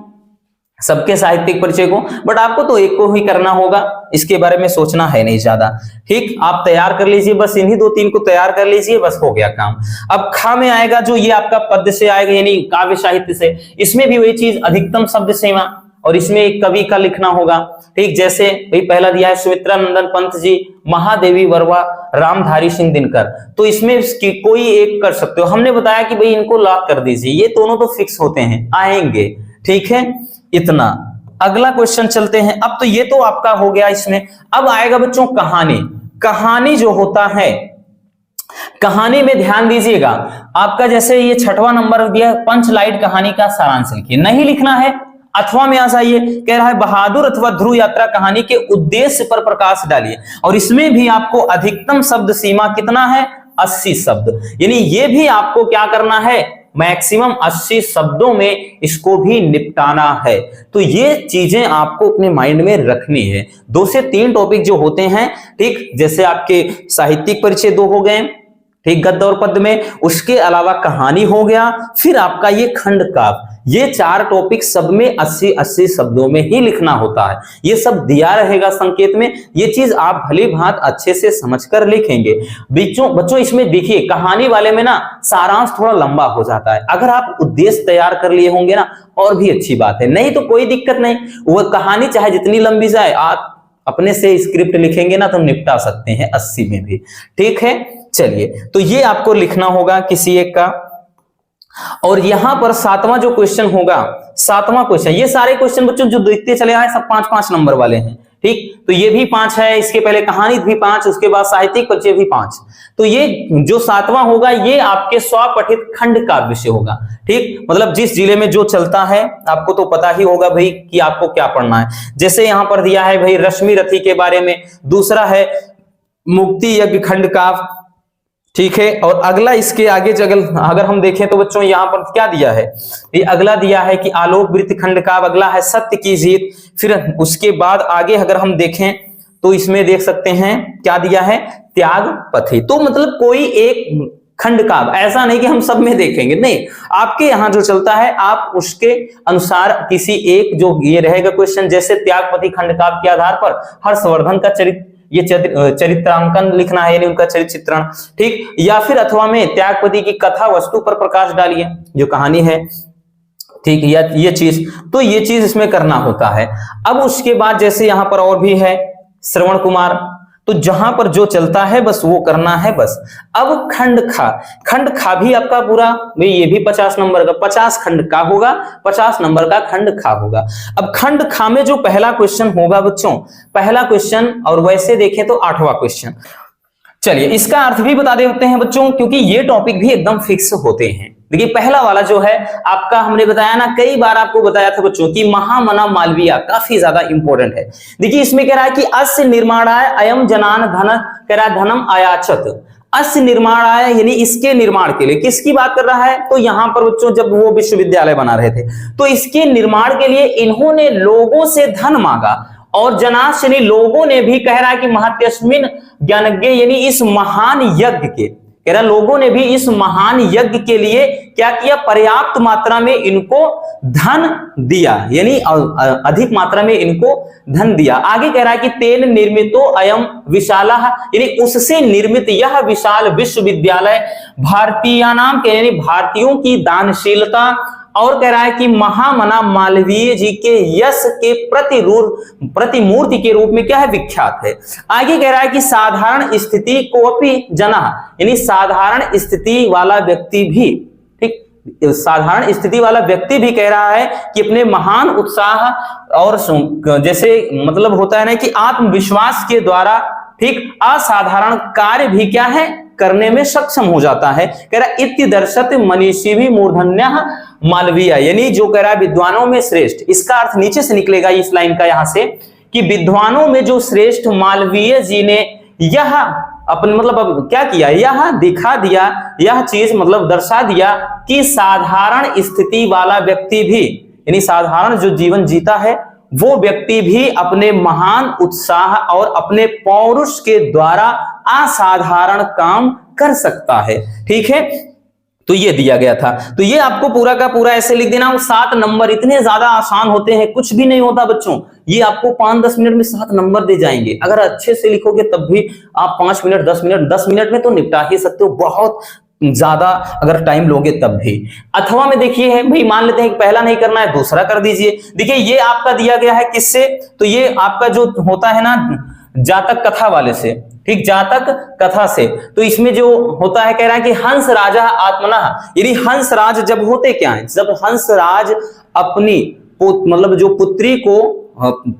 सबके साहित्यिक परिचय को, बट आपको तो एक को ही करना होगा, इसके बारे में सोचना है नहीं ज्यादा। ठीक, आप तैयार कर लीजिए, बस इन्हीं 2-3 को तैयार कर लीजिए, बस हो गया काम। अब खा में आएगा जो ये आपका पद्य से आएगा, यानी काव्य साहित्य से। इसमें भी वही चीज, अधिकतम शब्द सीमा, और इसमें एक कवि का लिखना होगा। ठीक, जैसे भाई पहला दिया है सुमित्रा नंदन पंत जी, महादेवी वर्मा, रामधारी सिंह दिनकर, तो इसमें कोई एक कर सकते हो। हमने बताया कि भाई इनको लॉक कर दीजिए, ये दोनों तो फिक्स होते हैं, आएंगे। ठीक है, इतना। अगला क्वेश्चन चलते हैं। अब तो ये तो आपका हो गया इसमें। अब आएगा बच्चों कहानी। कहानी जो होता है, कहानी में ध्यान दीजिएगा, आपका जैसे ये 6वां नंबर दिया, पंचलाइट कहानी का सारांश लिखिए। नहीं लिखना है, अथवा में आ जाइए, कह रहा है बहादुर अथवा ध्रुव यात्रा कहानी के उद्देश्य पर प्रकाश डालिए। और इसमें भी आपको अधिकतम शब्द सीमा कितना है? 80 शब्द। यानी ये भी आपको क्या करना है? मैक्सिमम 80 शब्दों में इसको भी निपटाना है। तो ये चीजें आपको अपने माइंड में रखनी है। 2 से 3 टॉपिक जो होते हैं, ठीक, जैसे आपके साहित्यिक परिचय 2 हो गए, ठीक, गद्य और पद्य में, उसके अलावा कहानी हो गया, फिर आपका ये खंड काव्य, ये 4 टॉपिक सब में 80-80 शब्दों में ही लिखना होता है। ये सब दिया रहेगा संकेत में, ये चीज आप भली भांत अच्छे से समझकर लिखेंगे। बच्चों इसमें देखिए कहानी वाले में ना सारांश थोड़ा लंबा हो जाता है। अगर आप उद्देश्य तैयार कर लिए होंगे ना और भी अच्छी बात है, नहीं तो कोई दिक्कत नहीं, वो कहानी चाहे जितनी लंबी जाए, आप अपने से स्क्रिप्ट लिखेंगे ना तो निपटा सकते हैं 80 में भी। ठीक है, चलिए, तो ये आपको लिखना होगा किसी एक का। और यहां पर 7वां जो क्वेश्चन होगा, 7वां क्वेश्चन, ये सारे क्वेश्चन बच्चों जो देखते चले आए सब 5-5 नंबर वाले हैं। ठीक, तो ये भी 5 है, इसके पहले कहानी भी 5, उसके बाद साहित्यिक परिचय भी 5। तो ये जो 7वां होगा ये आपके स्वपठित खंड काव्य से होगा। ठीक, मतलब जिस जिले में जो चलता है आपको तो पता ही होगा भाई कि आपको क्या पढ़ना है। जैसे यहां पर दिया है भाई रश्मि रथी के बारे में, दूसरा है मुक्ति यज्ञ खंड काव्य। ठीक है, और अगला इसके आगे अगर हम देखें तो बच्चों यहाँ पर क्या दिया है, ये अगला दिया है कि आलोक वृत्त खंड का, अगला है सत्य की जीत। फिर उसके बाद आगे अगर हम देखें तो इसमें देख सकते हैं क्या दिया है, त्याग पथी। तो मतलब कोई एक खंड काव्य, ऐसा नहीं कि हम सब में देखेंगे, नहीं, आपके यहाँ जो चलता है आप उसके अनुसार किसी एक जो ये रहेगा क्वेश्चन, जैसे त्यागपति खंड काव्य के आधार पर हर्षवर्धन का चरित्रांकन लिखना है, यानी उनका चरित्र चित्रण। ठीक, या फिर अथवा में त्यागपति की कथा वस्तु पर प्रकाश डालिए, जो कहानी है। ठीक, या ये चीज, तो ये चीज इसमें करना होता है। अब उसके बाद जैसे यहां पर और भी है श्रवण कुमार, तो जहां पर जो चलता है बस वो करना है बस। अब खंड खा भी आपका पूरा भाई ये भी 50 नंबर का, 50 खंड का होगा, 50 नंबर का खंड खा होगा। अब खंड खा में जो पहला क्वेश्चन होगा बच्चों, पहला क्वेश्चन, और वैसे देखें तो 8वां क्वेश्चन। चलिए इसका अर्थ भी बता देते हैं बच्चों, क्योंकि ये टॉपिक भी एकदम फिक्स होते हैं। देखिए पहला वाला जो है आपका, हमने बताया ना, कई बार आपको बताया था बच्चों कि महामना मालवीय काफी ज्यादा इंपॉर्टेंट है। देखिए इसमें कह रहा है कि अस्य निर्माणाय अयम जनान धन, कह रहा है धनम आयाचत। अस्य निर्माणाय यानी इसके निर्माण के लिए, किसकी बात कर रहा है? तो यहां पर बच्चों जब वो विश्वविद्यालय बना रहे थे तो इसके निर्माण के लिए इन्होंने लोगों से धन मांगा, और जनास यानी लोगों ने भी, कह रहा है कि महत्यस्मिन ज्ञानज्ञ यानी इस महान यज्ञ के, कह रहा लोगों ने भी इस महान यज्ञ के लिए क्या किया? पर्याप्त मात्रा में इनको धन दिया, यानी अधिक मात्रा में इनको धन दिया। आगे कह रहा है कि तेन निर्मितो अयम विशालः, यानी उससे निर्मित यह विशाल विश्वविद्यालय भारतीयानाम के, यानी भारतीयों की दानशीलता, और कह रहा है कि महामना मालवीय जी के यश के प्रतिमूर्ति के रूप में क्या है? विख्यात है। आगे कह रहा है कि साधारण स्थिति को अपनी जना, यानी साधारण स्थिति वाला व्यक्ति भी, ठीक, साधारण स्थिति वाला व्यक्ति भी कह रहा है कि अपने महान उत्साह और जैसे मतलब होता है ना कि आत्मविश्वास के द्वारा, ठीक, असाधारण कार्य भी क्या है? करने में सक्षम हो जाता है। कह रहा इत्य दर्शत मनीषी भी मूर्धन्यः मालवीय, यानी जो कह रहा है विद्वानों में श्रेष्ठ, इसका अर्थ नीचे से निकलेगा इस लाइन का यहां से, कि विद्वानों में जो श्रेष्ठ मालवीय जी ने यह अपन मतलब अब क्या किया? यह दिखा दिया, यह चीज मतलब दर्शा दिया कि साधारण स्थिति वाला व्यक्ति भी, यानी साधारण जो जीवन जीता है वो व्यक्ति भी अपने महान उत्साह और अपने पौरुष के द्वारा असाधारण काम कर सकता है। ठीक है, तो ये दिया गया था। तो ये आपको पूरा का पूरा ऐसे लिख देना। 7 नंबर इतने ज्यादा आसान होते हैं, कुछ भी नहीं होता बच्चों, ये आपको 5-10 मिनट में 7 नंबर दे जाएंगे। अगर अच्छे से लिखोगे तब भी आप 5 मिनट 10 मिनट में तो निपटा ही सकते हो, बहुत ज्यादा अगर टाइम लोगे तब भी। अथवा में देखिए है भाई, मान लेते हैं कि पहला नहीं करना है दूसरा कर दीजिए। देखिए ये आपका दिया गया है किससे? तो ये आपका जो होता है ना जातक कथा वाले से, ठीक, जातक कथा से। तो इसमें जो होता है, कह रहा है कि हंस राजा आत्मना, यानी हंस राज जब होते क्या है? जब हंस राज अपनी मतलब जो पुत्री को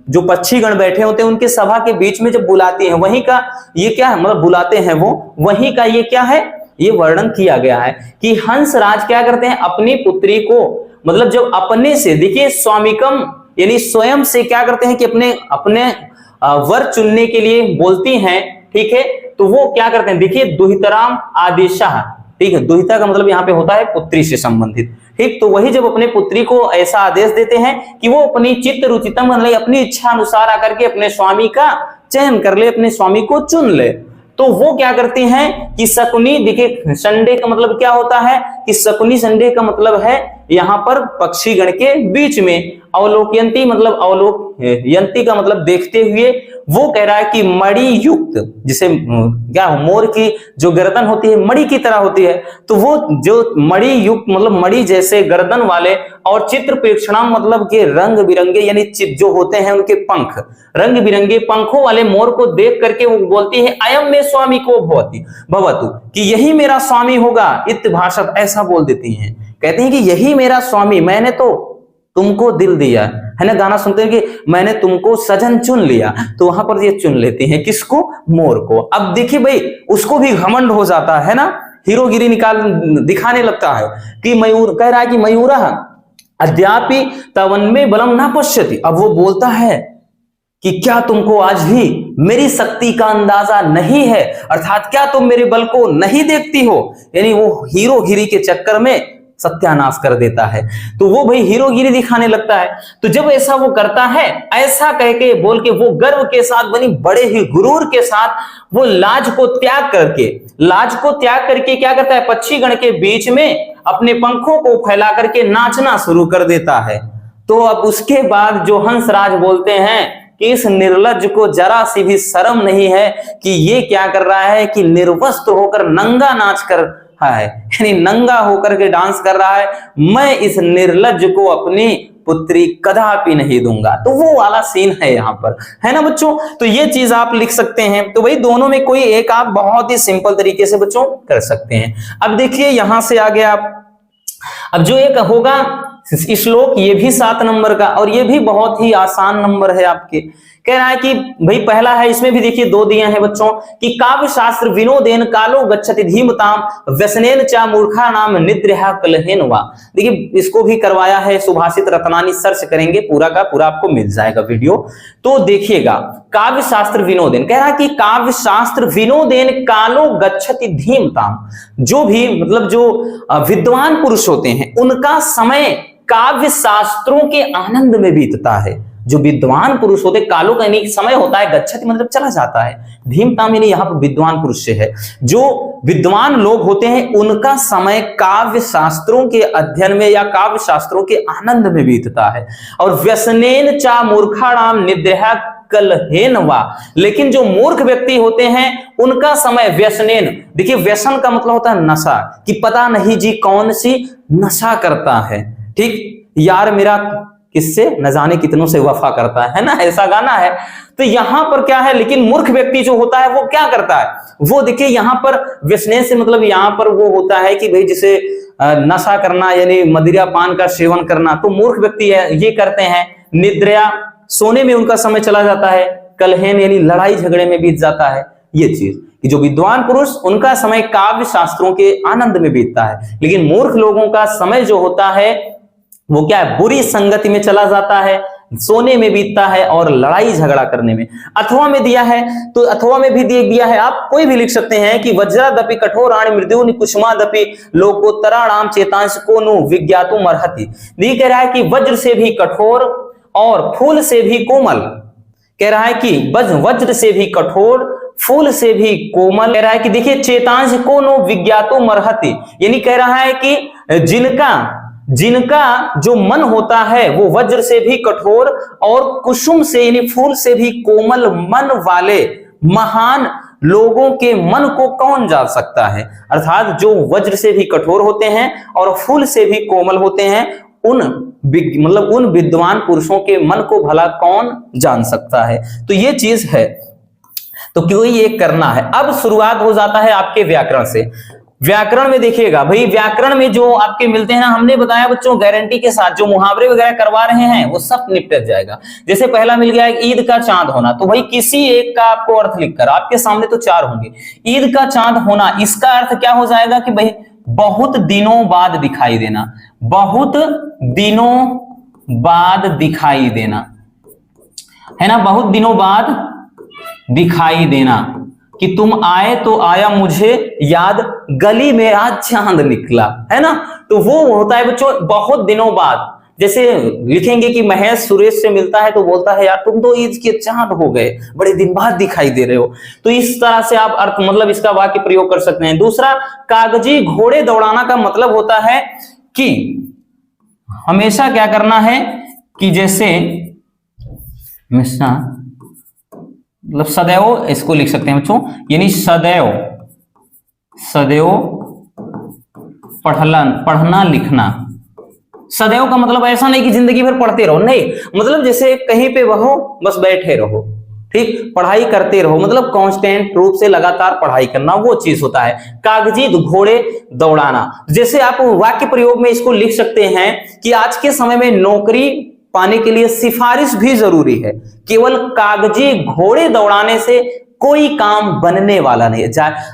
जो पक्षीगण बैठे होते हैं उनके सभा के बीच में जब बुलाती है, वहीं का ये क्या है? मतलब बुलाते हैं वो, वहीं का ये क्या है? ये वर्णन किया गया है कि हंसराज क्या करते हैं? अपनी पुत्री को मतलब जब अपने से, देखिए स्वामिकम यानी स्वयं से क्या करते हैं कि अपने वर चुनने के लिए बोलती हैं। ठीक है, तो वो क्या करते हैं? देखिए दुहितराम आदेशः, ठीक है, दुहिता का मतलब यहाँ पे होता है पुत्री से संबंधित। ठीक, तो वही जब अपने पुत्री को ऐसा आदेश देते हैं कि वो अपनी चित्त रुचितम मतलब अपनी इच्छा अनुसार आकर के अपने स्वामी का चयन कर ले, अपने स्वामी को चुन ले, तो वो क्या करती हैं कि शकुनी, देखिए संडे का मतलब क्या होता है कि शकुनी संडे का मतलब है यहाँ पर पक्षीगण के बीच में, अवलोकयंती मतलब अवलोकयंती का मतलब देखते हुए, वो कह रहा है कि मणि युक्त, जिसे क्या मोर की जो गर्दन होती है मणि की तरह होती है, तो वो जो मणि युक्त मतलब मणि जैसे गर्दन वाले, और चित्र प्रेक्षणम मतलब के रंग बिरंगे यानी जो होते हैं उनके पंख, रंग बिरंगे पंखों वाले मोर को देख करके वो बोलती है अयम में स्वामी को भवतु, कि यही मेरा स्वामी होगा। इत भाषत, ऐसा बोल देती हैं, कहते हैं कि यही मेरा स्वामी, मैंने तो तुमको दिल दिया है ना, गाना सुनते हैं कि मैंने तुमको सजन चुन लिया, तो वहां पर ये चुन लेती हैं किसको? मोर को। अब देखिए भाई उसको भी घमंड हो जाता है ना, हीरोगिरी दिखाने लगता है कि मयूर, कह रहा है कि मयूर अद्यापि तवन्मे बलम ना पश्यति। अब वो बोलता है कि क्या तुमको आज भी मेरी शक्ति का अंदाजा नहीं है, अर्थात क्या तुम मेरे बल को नहीं देखती हो? यानी वो हीरोगिरी के चक्कर में सत्यानाश कर देता है, तो वो भाई हीरोगिरी दिखाने लगता है। तो जब ऐसा वो करता है, ऐसा कह के बोल के वो गर्व के साथ बनी बड़े ही गुरूर के साथ वो लाज को त्याग करके क्या करता है? पक्षीगण के बीच में अपने पंखों को फैला करके नाचना शुरू कर देता है। तो अब उसके बाद जो हंसराज बोलते हैं कि इस निर्लज्ज को जरा सी भी शर्म नहीं है कि ये क्या कर रहा है कि निर्वस्त्र होकर नंगा नाच कर है, यानी नंगा होकर के डांस कर रहा है, मैं इस निर्लज्ज को अपनी पुत्री कदापि नहीं दूंगा। तो वो वाला सीन है यहाँ पर, है ना बच्चों? तो ये चीज आप लिख सकते हैं। तो भाई दोनों में कोई एक आप बहुत ही सिंपल तरीके से बच्चों कर सकते हैं। अब देखिए यहां से आगे आप, अब जो एक होगा श्लोक, ये भी 7 नंबर का, और ये भी बहुत ही आसान नंबर है आपके। कह रहा है कि भाई पहला है, इसमें भी देखिए दो दिए हैं बच्चों कि काव्य शास्त्र विनोदेन कालो गच्छति धीमताम व्यसनेन चा मूर्खा नाम निद्रहा कलहेन वा। देखिए इसको भी करवाया है सुभाषित रत्नानी, सर्च करेंगे पूरा का पूरा आपको मिल जाएगा वीडियो। तो देखिएगा काव्य शास्त्र विनोदेन, कह रहा है कि काव्य शास्त्र विनोदेन कालो गच्छति धीमताम, जो भी मतलब जो विद्वान पुरुष होते हैं उनका समय काव्य शास्त्रों के आनंद में बीतता है। जो विद्वान पुरुष होते, कालो का यानी समय होता है, गच्छति मतलब चला जाता है, धीमताम यानी यहाँ पर विद्वान पुरुष से है। जो विद्वान लोग होते हैं उनका समय काव्य शास्त्रों के अध्ययन में या काव्य शास्त्रों के आनंद में बीतता है। और व्यसनेन चा मूर्खाणाम निद्रहा कलहेन वा, लेकिन जो मूर्ख व्यक्ति होते हैं उनका समय व्यसनेन, देखिए व्यसन का मतलब होता है नशा, कि पता नहीं जी कौन सी नशा करता है, ठीक, यार मेरा किससे न जाने कितनों से वफा करता है ना, ऐसा गाना है। तो यहां पर क्या है, लेकिन मूर्ख व्यक्ति जो होता है वो क्या करता है, वो देखिए यहां पर व्यसने से मतलब यहां पर वो होता है कि भाई जिसे नशा करना यानी मदिरा पान का सेवन करना, तो मूर्ख व्यक्ति ये करते हैं। निद्रा, सोने में उनका समय चला जाता है, कलहेन यानी लड़ाई झगड़े में बीत जाता है। ये चीज कि जो विद्वान पुरुष उनका समय काव्य शास्त्रों के आनंद में बीतता है, लेकिन मूर्ख लोगों का समय जो होता है वो क्या है, बुरी संगति में चला जाता है, सोने में बीतता है और लड़ाई झगड़ा करने में। अथवा में दिया है तो अथवा में भी दिया है, आप कोई भी लिख सकते हैं कि वज्रादपि कठोराणि मृदुनि कुसुमादपि लोकोत्तराणाम चेतांशको नु विज्ञातुम अर्हति। ये कह रहा है कि वज्र से भी कठोर और फूल से भी कोमल, कह रहा है कि वज्र से भी कठोर फूल से भी कोमल, कह रहा है कि देखिए चेतांशको नु विज्ञातुम अर्हति, यानी कह रहा है कि जिनका जो मन होता है वो वज्र से भी कठोर और कुसुम से यानी फूल से भी कोमल मन वाले महान लोगों के मन को कौन जान सकता है। अर्थात जो वज्र से भी कठोर होते हैं और फूल से भी कोमल होते हैं, उन विद्वान पुरुषों के मन को भला कौन जान सकता है। तो ये चीज है, तो क्यों ये करना है। अब शुरुआत हो जाता है आपके व्याकरण से। व्याकरण में देखिएगा भाई, व्याकरण में जो आपके मिलते हैं ना, हमने बताया बच्चों गारंटी के साथ जो मुहावरे वगैरह करवा रहे हैं वो सब निपट जाएगा। जैसे पहला मिल गया ईद का चांद होना, तो भाई किसी एक का आपको अर्थ लिखकर, आपके सामने तो चार होंगे, ईद का चांद होना, इसका अर्थ क्या हो जाएगा कि भाई बहुत दिनों बाद दिखाई देना, बहुत दिनों बाद दिखाई देना, है ना, बहुत दिनों बाद दिखाई देना, कि तुम आए तो आया मुझे याद, गली में आज चांद निकला, है ना। तो वो होता है बच्चों बहुत दिनों बाद। जैसे लिखेंगे कि महेश सुरेश से मिलता है तो बोलता है यार तुम तो ईद के चांद हो गए, बड़े दिन बाद दिखाई दे रहे हो। तो इस तरह से आप अर्थ मतलब इसका वाक्य प्रयोग कर सकते हैं। दूसरा, कागजी घोड़े दौड़ाना का मतलब होता है कि हमेशा क्या करना है कि जैसे हमेशा मतलब सदैव, इसको लिख सकते हैं बच्चों, यानी सदैव पढ़ना लिखना। सदैव का मतलब ऐसा नहीं कि जिंदगी भर पढ़ते रहो, नहीं, मतलब जैसे कहीं पे रहो बस बैठे रहो, ठीक, पढ़ाई करते रहो, मतलब कांस्टेंट रूप से लगातार पढ़ाई करना, वो चीज होता है कागजी घोड़े दौड़ाना। जैसे आप वाक्य प्रयोग में इसको लिख सकते हैं कि आज के समय में नौकरी पाने के लिए सिफारिश भी जरूरी है, केवल कागजी घोड़े दौड़ाने से कोई काम बनने वाला नहीं है।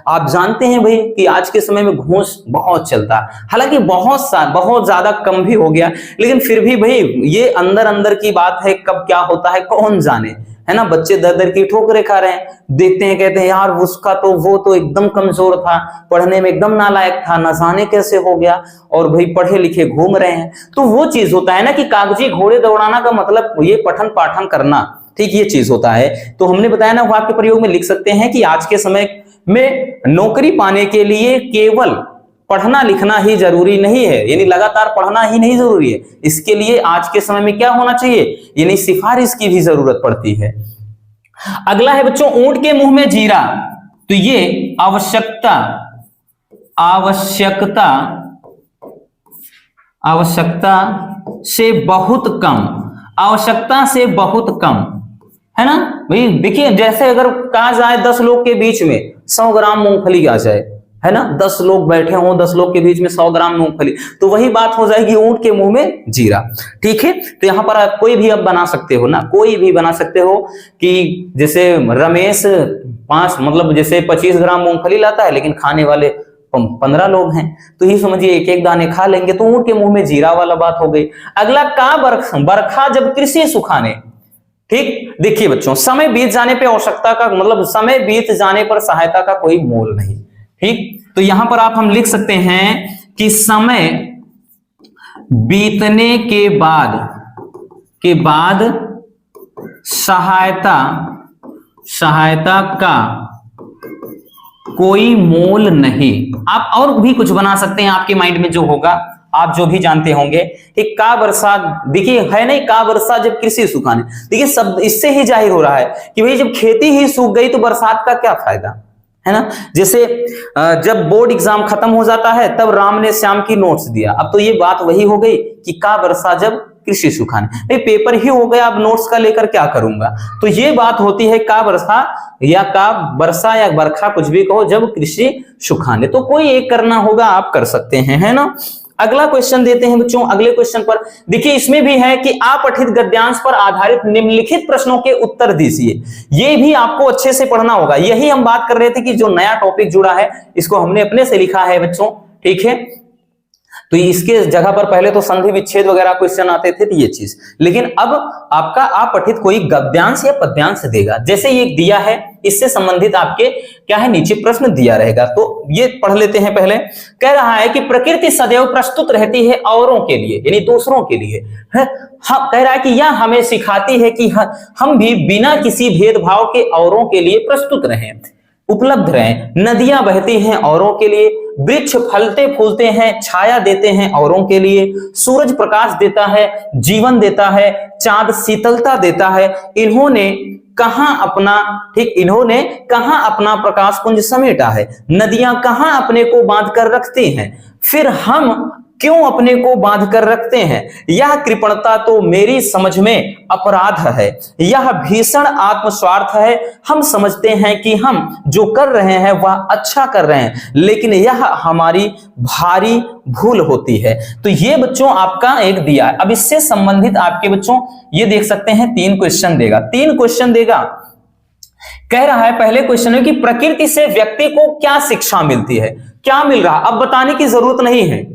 आप जानते हैं भाई कि आज के समय में घूस बहुत चलता है, हालांकि बहुत ज्यादा कम भी हो गया, लेकिन फिर भी भाई ये अंदर अंदर की बात है, कब क्या होता है कौन जाने, है ना। बच्चे दर दर की ठोकरें खा रहे हैं, देखते हैं कहते हैं यार उसका तो वो तो एकदम कमजोर था, पढ़ने में एकदम नालायक था, न जाने कैसे हो गया, और भाई पढ़े लिखे घूम रहे हैं। तो वो चीज होता है ना कि कागजी घोड़े दौड़ाना का मतलब ये पठन पाठन करना, ठीक, ये चीज होता है। तो हमने बताया ना वाक्य प्रयोग में लिख सकते हैं कि आज के समय में नौकरी पाने के लिए केवल पढ़ना लिखना ही जरूरी नहीं है, यानी लगातार पढ़ना ही नहीं जरूरी है, इसके लिए आज के समय में क्या होना चाहिए, यानी सिफारिश की भी जरूरत पड़ती है। अगला है बच्चों ऊंट के मुंह में जीरा, तो ये आवश्यकता से बहुत कम, आवश्यकता से बहुत कम, है ना भाई। देखिए जैसे अगर कहा जाए 10 लोग के बीच में 100 ग्राम मूंगफली आ जाए, है ना, 10 लोग बैठे हों, 10 लोग के बीच में 100 ग्राम मूंगफली, तो वही बात हो जाएगी ऊंट के मुंह में जीरा। ठीक है, तो यहाँ पर आप कोई भी अब बना सकते हो ना, कोई भी बना सकते हो कि जैसे रमेश 5 मतलब जैसे 25 ग्राम मूंगफली लाता है, लेकिन खाने वाले 15 लोग हैं, तो ये समझिए एक एक दाने खा लेंगे, तो ऊंट के मुंह में जीरा वाला बात हो गई। अगला, का बरखा जब कृषि सुखाने। ठीक, देखिए बच्चों, समय बीत जाने पे आवश्यकता का मतलब समय बीत जाने पर सहायता का कोई मोल नहीं। ठीक, तो यहां पर आप हम लिख सकते हैं कि समय बीतने के बाद सहायता का कोई मोल नहीं। आप और भी कुछ बना सकते हैं, आपके माइंड में जो होगा, आप जो भी जानते होंगे। एक का वर्षा, देखिए है नहीं, का वर्षा जब कृषि सुखाने, देखिए सब इससे ही जाहिर हो रहा है कि भाई जब खेती ही सूख गई तो बरसात का क्या फायदा, है ना। जैसे जब बोर्ड एग्जाम खत्म हो जाता है तब राम ने श्याम की नोट्स दिया, अब तो ये बात वही हो गई कि का वर्षा जब कृषि सुखाने, भाई पेपर ही हो गया, अब नोट्स का लेकर क्या करूंगा। तो ये बात होती है का वर्षा या का वर्षा या बरखा, कुछ भी कहो, जब कृषि सुखाने, तो कोई एक करना होगा, आप कर सकते हैं, है ना। अगला क्वेश्चन देते हैं बच्चों, अगले क्वेश्चन पर देखिए, इसमें भी है कि अपठित गद्यांश पर आधारित निम्नलिखित प्रश्नों के उत्तर दीजिए। ये भी आपको अच्छे से पढ़ना होगा। यही हम बात कर रहे थे कि जो नया टॉपिक जुड़ा है इसको हमने अपने से लिखा है बच्चों। ठीक है, तो इसके जगह पर पहले तो संधि विच्छेद वगैरह क्वेश्चन आते थे, तो ये चीज, लेकिन अब आपका अपठित कोई गद्यांश या पद्यांश देगा, जैसे ये दिया है, इससे संबंधित आपके क्या है, नीचे प्रश्न दिया रहेगा। तो ये पढ़ लेते हैं। पहले कह रहा है कि प्रकृति सदैव प्रस्तुत रहती है औरों के लिए, यानी दूसरों के लिए है। हाँ, कह रहा है कि यह हमें सिखाती है कि हम भी बिना किसी भेदभाव के औरों के लिए प्रस्तुत रहें, उपलब्ध रहें। नदियां बहती हैं औरों के लिए, वृक्ष फलते फूलते हैं, छाया देते हैं औरों के लिए, सूरज प्रकाश देता है, जीवन देता है, चांद शीतलता देता है। इन्होंने कहां अपना प्रकाश पुंज समेटा है, नदियां कहां अपने को बांध कर रखती हैं, फिर हम क्यों अपने को बांध कर रखते हैं। यह कृपणता तो मेरी समझ में अपराध है, यह भीषण आत्मस्वार्थ है। हम समझते हैं कि हम जो कर रहे हैं वह अच्छा कर रहे हैं, लेकिन यह हमारी भारी भूल होती है। तो ये बच्चों आपका एक दिया है। अब इससे संबंधित आपके बच्चों ये देख सकते हैं 3 क्वेश्चन देगा, 3 क्वेश्चन देगा। कह रहा है पहले क्वेश्चन में कि प्रकृति से व्यक्ति को क्या शिक्षा मिलती है, क्या मिल रहा। अब बताने की जरूरत नहीं है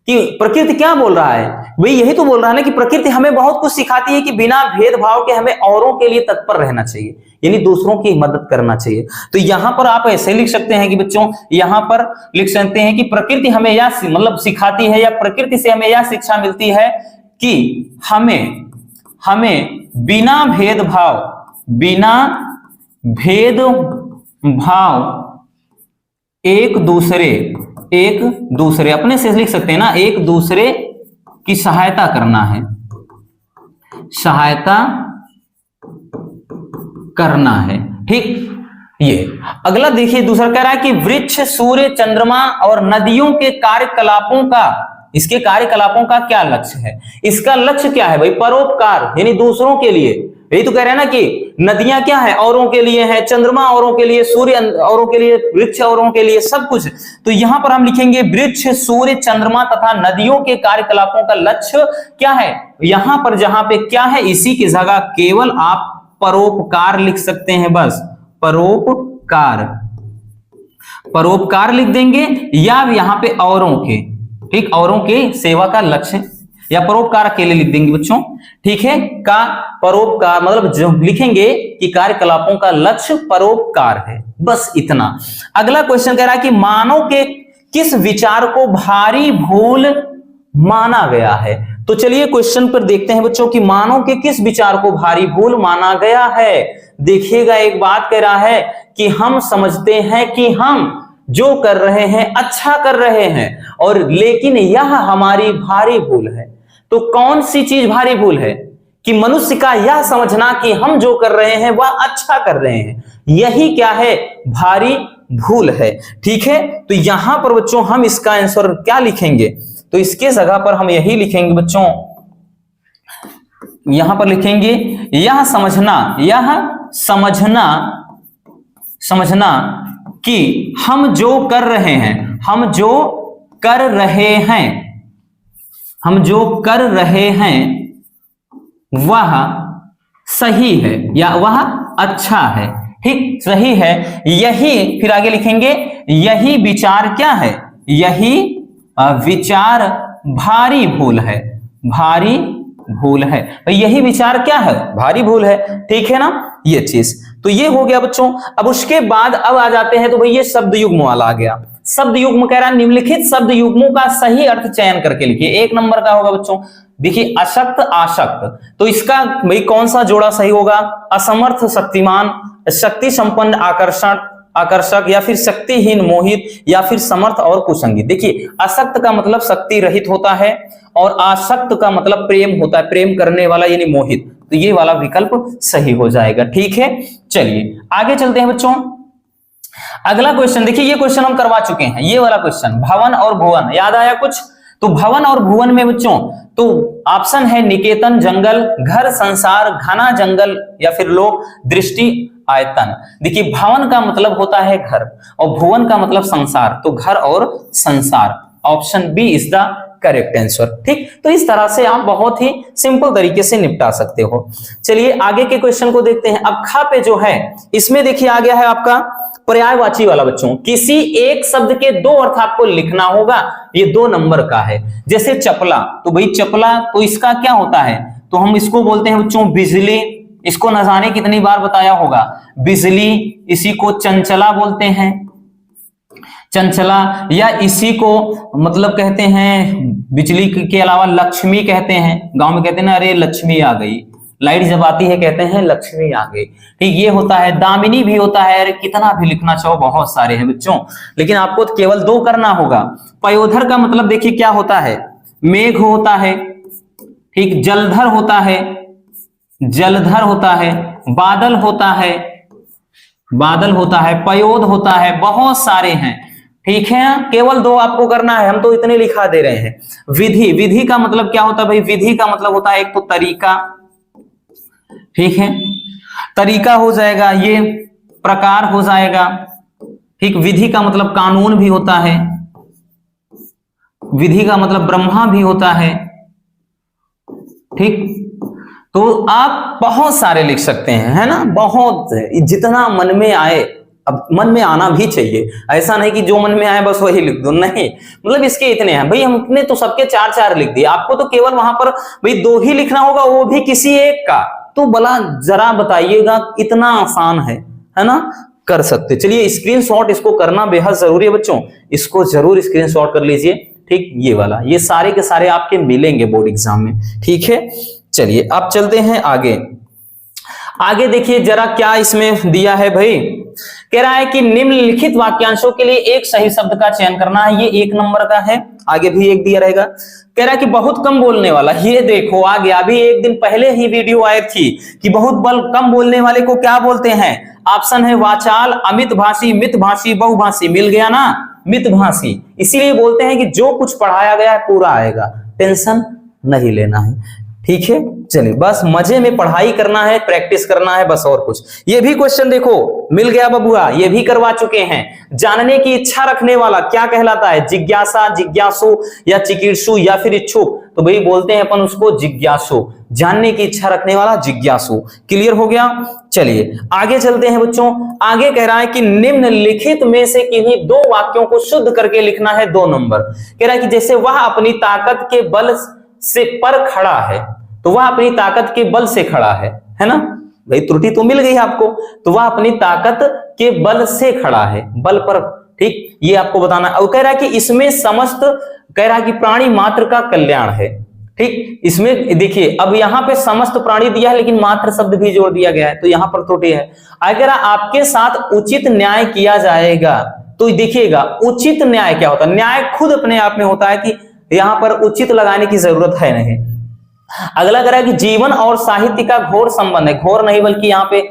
कि प्रकृति क्या बोल रहा है, भाई यही तो बोल रहा है ना कि प्रकृति हमें बहुत कुछ सिखाती है कि बिना भेदभाव के हमें औरों के लिए तत्पर रहना चाहिए, यानी दूसरों की मदद करना चाहिए। तो यहां पर आप ऐसे लिख सकते हैं कि बच्चों, यहां पर लिख सकते हैं कि प्रकृति हमें यह मतलब सिखाती है, या प्रकृति से हमें यह शिक्षा मिलती है कि हमें बिना भेदभाव एक दूसरे अपने से लिख सकते हैं ना, एक दूसरे की सहायता करना है, ठीक। ये अगला देखिए, दूसरा कह रहा है कि वृक्ष, सूर्य, चंद्रमा और नदियों के कार्यकलापों का, इसके कार्यकलापों का क्या लक्ष्य है। इसका लक्ष्य क्या है भाई, परोपकार, यानी दूसरों के लिए। यही तो कह रहे हैं ना कि नदियां क्या है, औरों के लिए है, चंद्रमा औरों के लिए, सूर्य औरों के लिए, वृक्ष औरों के लिए, सब कुछ। तो यहां पर हम लिखेंगे वृक्ष, सूर्य, चंद्रमा तथा नदियों के कार्यकलापों का लक्ष्य क्या है। यहां पर जहां पे क्या है, इसी की जगह केवल आप परोपकार लिख सकते हैं, बस परोपकार लिख देंगे, या यहां पे औरों के, ठीक, औरों के सेवा का लक्ष्य, या परोपकार अकेले लिख देंगे बच्चों, ठीक है। का परोपकार मतलब जो लिखेंगे कि कार्यकलापों का लक्ष्य परोपकार है, बस इतना। अगला क्वेश्चन कह रहा है कि मानव के किस विचार को भारी भूल माना गया है। तो चलिए क्वेश्चन पर देखते हैं बच्चों कि मानव के किस विचार को भारी भूल माना गया है। देखिएगा, एक बात कह रहा है कि हम समझते हैं कि हम जो कर रहे हैं अच्छा कर रहे हैं, और लेकिन यह हमारी भारी भूल है। तो कौन सी चीज भारी भूल है कि मनुष्य का यह समझना कि हम जो कर रहे हैं वह अच्छा कर रहे हैं, यही क्या है, भारी भूल है, ठीक है। तो यहां पर बच्चों हम इसका आंसर क्या लिखेंगे, तो इसके जगह पर हम यही लिखेंगे बच्चों, यहां पर लिखेंगे यह समझना कि हम जो कर रहे हैं, हम जो कर रहे हैं, हम जो कर रहे हैं वह सही है या वह अच्छा है। ठीक, सही है। यही, फिर आगे लिखेंगे, यही विचार क्या है, यही विचार भारी भूल है, भारी भूल है। यही विचार क्या है, भारी भूल है। ठीक है ना, ये चीज तो ये हो गया बच्चों। अब उसके बाद अब आ जाते हैं तो भाई ये शब्द युग्म वाला आ गया। शब्द युग्म कह रहा है निम्नलिखित शब्द युग्मों का सही अर्थ चयन करके लिखिए। एक नंबर का होगा बच्चों, देखिए अशक्त आशक्त, तो इसका भाई कौन सा जोड़ा सही होगा, असमर्थ शक्तिमान, शक्ति संपन्न आकर्षण आकर्षक, या फिर शक्तिहीन मोहित, या फिर समर्थ और कुसंगी। देखिए असक्त का मतलब शक्ति रहित होता है और आसक्त का मतलब प्रेम होता है, प्रेम करने वाला यानी मोहित, तो ये वाला विकल्प सही हो जाएगा। ठीक है, चलिए आगे चलते हैं बच्चों। अगला क्वेश्चन देखिए, ये क्वेश्चन हम करवा चुके हैं, ये वाला क्वेश्चन भवन और भुवन, याद आया कुछ? तो भवन और भुवन में बच्चों तो ऑप्शन है निकेतन जंगल, घर संसार, घना जंगल, या फिर लोक दृष्टि आयतन। देखिए भवन का मतलब होता है घर और भुवन का मतलब संसार, तो घर और संसार, option B is the correct answer. ठीक, तो इस तरह से आप बहुत ही सिंपल तरीके से निपटा सकते हो। चलिए आगे के क्वेश्चन को देखते हैं। अब खा पे जो है इसमें देखिए आ गया है आपका पर्यायवाची वाला बच्चों, किसी एक शब्द के दो अर्थ आपको लिखना होगा, ये 2 नंबर का है। जैसे चपला, तो भाई चपला तो इसका क्या होता है, तो हम इसको बोलते हैं बच्चों बिजली, इसको न जाने कितनी बार बताया होगा, बिजली। इसी को चंचला बोलते हैं, चंचला, या इसी को मतलब कहते हैं बिजली के अलावा लक्ष्मी कहते हैं। गांव में कहते हैं ना, अरे लक्ष्मी आ गई, लाइट जब आती है कहते हैं लक्ष्मी आ गई। ठीक, ये होता है। दामिनी भी होता है, अरे कितना भी लिखना चाहो बहुत सारे हैं बच्चों, लेकिन आपको तो केवल 2 करना होगा। पयोधर का मतलब देखिए क्या होता है, मेघ होता है। ठीक, जलधर होता है, जलधर होता है, बादल होता है, बादल होता है, पयोध होता है, बहुत सारे हैं। ठीक है, केवल 2 आपको करना है, हम तो इतने लिखा दे रहे हैं। विधि, विधि का मतलब क्या होता है भाई, विधि का मतलब होता है एक तो तरीका, ठीक है, तरीका हो जाएगा, ये प्रकार हो जाएगा। ठीक, विधि का मतलब कानून भी होता है, विधि का मतलब ब्रह्मा भी होता है। ठीक, तो आप बहुत सारे लिख सकते हैं, है ना, बहुत, जितना मन में आए। अब मन में आना भी चाहिए, ऐसा नहीं कि जो मन में आए बस वही लिख दो, नहीं, मतलब इसके इतने हैं भाई, हमने तो सबके 4-4 लिख दिए, आपको तो केवल वहां पर भाई 2 ही लिखना होगा, वो भी किसी एक का, तो भला जरा बताइएगा, इतना आसान है ना, कर सकते। चलिए स्क्रीनशॉट इसको करना बेहद जरूरी है बच्चों, इसको जरूर स्क्रीनशॉट कर लीजिए। ठीक, ये वाला, ये सारे के सारे आपके मिलेंगे बोर्ड एग्जाम में। ठीक है, चलिए आप चलते हैं आगे। आगे देखिए जरा क्या इसमें दिया है भाई, कह रहा है कि निम्नलिखित वाक्यांशों के लिए एक सही शब्द का चयन करना है, ये 1 नंबर का है। आगे भी एक दिया रहेगा, कह रहा है कि बहुत कम बोलने वाला, ये देखो आ गया, अभी एक दिन पहले ही वीडियो आई थी कि बहुत कम बोलने वाले को क्या बोलते हैं, ऑप्शन है वाचाल, अमित भाषी, मित भाषी, बहुभाषी। मिल गया ना, मित भाषी, इसीलिए बोलते हैं कि जो कुछ पढ़ाया गया है पूरा आएगा, टेंशन नहीं लेना है। ठीक है, चलिए बस मजे में पढ़ाई करना है, प्रैक्टिस करना है, बस और कुछ। ये भी क्वेश्चन देखो मिल गया बबुआ, ये भी करवा चुके हैं। जानने की इच्छा रखने वाला क्या कहलाता है, जिज्ञासा, जिज्ञासु, या चिकीर्षु, या फिर इच्छुक, तो भाई बोलते हैं अपन उसको जिज्ञासु, जानने की इच्छा रखने वाला जिज्ञासु। क्लियर हो गया, चलिए आगे चलते हैं बच्चों। आगे कह रहा है कि निम्नलिखित में से किन्हीं 2 वाक्यों को शुद्ध करके लिखना है, 2 नंबर। कह रहा है कि जैसे वह अपनी ताकत के बल से पर खड़ा है, तो वह अपनी ताकत के बल से खड़ा है ना, भाई त्रुटि तो मिल गई आपको, तो वह अपनी ताकत के बल से खड़ा है, बल पर। ठीक, ये आपको बताना है। और कह रहा है कि इसमें समस्त, कह रहा है कि प्राणी मात्र का कल्याण है। ठीक, इसमें देखिए अब यहां पे समस्त प्राणी दिया है लेकिन मात्र शब्द भी जोड़ दिया गया है, तो यहां पर त्रुटि है। अगर आपके साथ उचित न्याय किया जाएगा, तो देखिएगा उचित न्याय क्या होता है, न्याय खुद अपने आप में होता है कि यहां पर उचित लगाने की जरूरत है नहीं। अगला कह रहा है कि जीवन और साहित्य का घोर संबंध है, घोर नहीं बल्कि यहाँ पे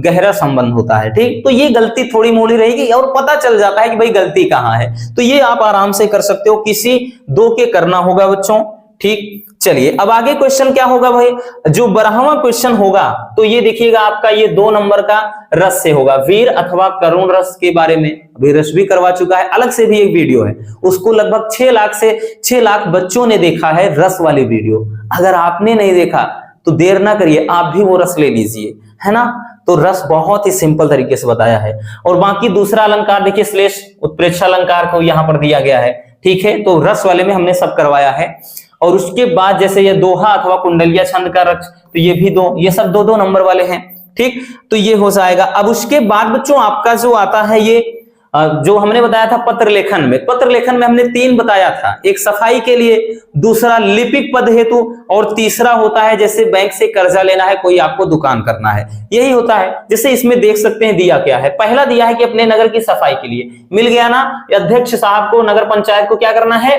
गहरा संबंध होता है। ठीक, तो ये गलती थोड़ी मोड़ी रहेगी और पता चल जाता है कि भाई गलती कहाँ है, तो ये आप आराम से कर सकते हो, किसी 2 के करना होगा बच्चों। ठीक, चलिए अब आगे क्वेश्चन क्या होगा भाई, जो 12वां क्वेश्चन होगा तो ये देखिएगा आपका ये 2 नंबर का रस से होगा, वीर अथवा करुण रस के बारे में अभी रस भी करवा चुका है, अलग से भी एक वीडियो है, उसको लगभग 6 लाख से 6 लाख बच्चों ने देखा है रस वाली वीडियो। अगर आपने नहीं देखा तो देर ना करिए, आप भी वो रस ले लीजिए, है ना। तो रस बहुत ही सिंपल तरीके से बताया है। और बाकी दूसरा अलंकार देखिए, श्लेष उत्प्रेक्षा अलंकार को यहां पर दिया गया है, ठीक है। तो रस वाले में हमने सब करवाया है। और उसके बाद जैसे ये दोहा अथवा कुंडलिया छंद का रस, तो ये भी ये सब 2-2 नंबर वाले हैं, ठीक। तो ये हो जाएगा। अब उसके बाद बच्चों आपका जो आता है ये जो हमने बताया था पत्र लेखन में, पत्र लेखन में हमने 3 बताया था, एक सफाई के लिए, दूसरा लिपिक पद हेतु, और तीसरा होता है जैसे बैंक से कर्जा लेना है, कोई आपको दुकान करना है, यही होता है। जैसे इसमें देख सकते हैं दिया क्या है, पहला दिया है कि अपने नगर की सफाई के लिए, मिल गया ना, अध्यक्ष साहब को नगर पंचायत को क्या करना है,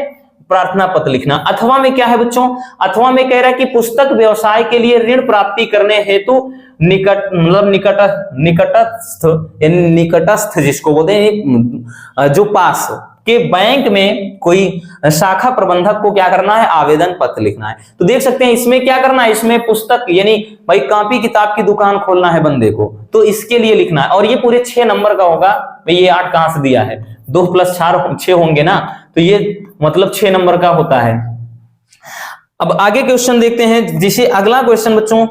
प्रार्थना पत्र लिखना। अथवा में क्या है बच्चों, अथवा में कह रहा है कि पुस्तक व्यवसाय के लिए ऋण प्राप्ति करने हेतु निकटस्थ जिसको बोलते हैं जो पास के बैंक में कोई शाखा प्रबंधक को क्या करना है, आवेदन पत्र लिखना है। तो देख सकते हैं इसमें क्या करना है, इसमें पुस्तक यानी भाई कॉपी किताब की दुकान खोलना है बंदे को, तो इसके लिए लिखना है। और ये पूरे 6 नंबर का होगा भाई, ये 8 कहां से दिया है, 2 + 4 6 होंगे ना, तो ये मतलब 6 नंबर का होता है। अब आगे क्वेश्चन देखते हैं, जिसे अगला क्वेश्चन बच्चों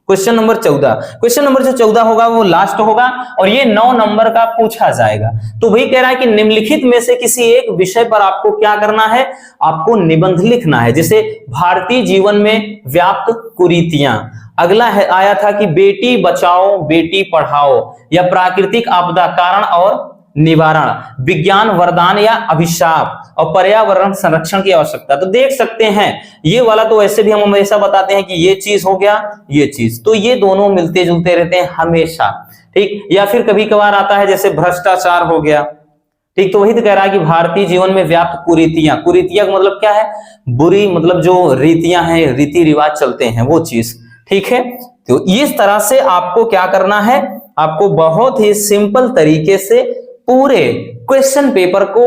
क्वेश्चन नंबर 14, क्वेश्चन नंबर जो 14 होगा वो लास्ट होगा और ये 9 नंबर का पूछा जाएगा। तो वही कह रहा है कि निम्नलिखित में से किसी एक विषय पर आपको क्या करना है, आपको निबंध लिखना है। जैसे भारतीय जीवन में व्याप्त कुरीतियां, अगला है आया था कि बेटी बचाओ बेटी पढ़ाओ, या प्राकृतिक आपदा कारण और निवारण, विज्ञान वरदान या अभिशाप, और पर्यावरण संरक्षण की आवश्यकता। तो देख सकते हैं ये वाला तो वैसे भी हम हमेशा बताते हैं कि ये चीज हो गया ये चीज, तो ये दोनों मिलते जुलते रहते हैं हमेशा, ठीक। या फिर कभी कभार आता है जैसे भ्रष्टाचार हो गया, ठीक। तो वही तो कह रहा है कि भारतीय जीवन में व्याप्त कुरीतियां, कुरीतियां का मतलब क्या है, बुरी, मतलब जो रीतियां हैं, रीति रिवाज चलते हैं वो चीज, ठीक है। तो इस तरह से आपको क्या करना है, आपको बहुत ही सिंपल तरीके से पूरे क्वेश्चन पेपर को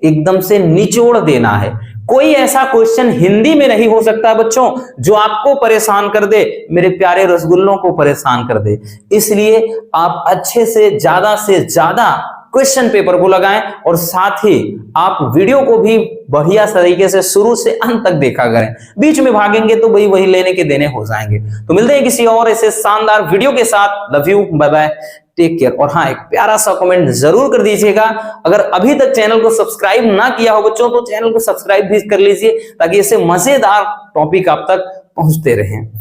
एकदम से निचोड़ देना है। कोई ऐसा क्वेश्चन हिंदी में नहीं हो सकता बच्चों जो आपको परेशान कर दे, मेरे प्यारे रसगुल्लों को परेशान कर दे। इसलिए आप अच्छे से ज्यादा क्वेश्चन पेपर को लगाएं और साथ ही आप वीडियो को भी बढ़िया तरीके से शुरू से अंत तक देखा करें। बीच में भागेंगे तो वही लेने के देने हो जाएंगे। तो मिलते हैं किसी और ऐसे शानदार वीडियो के साथ। Love you, bye bye, take care. और हाँ, एक प्यारा सा कमेंट जरूर कर दीजिएगा। अगर अभी तक चैनल को सब्सक्राइब ना किया हो बच्चों तो चैनल को सब्सक्राइब भी कर लीजिए ताकि ऐसे मजेदार टॉपिक आप तक पहुंचते रहें।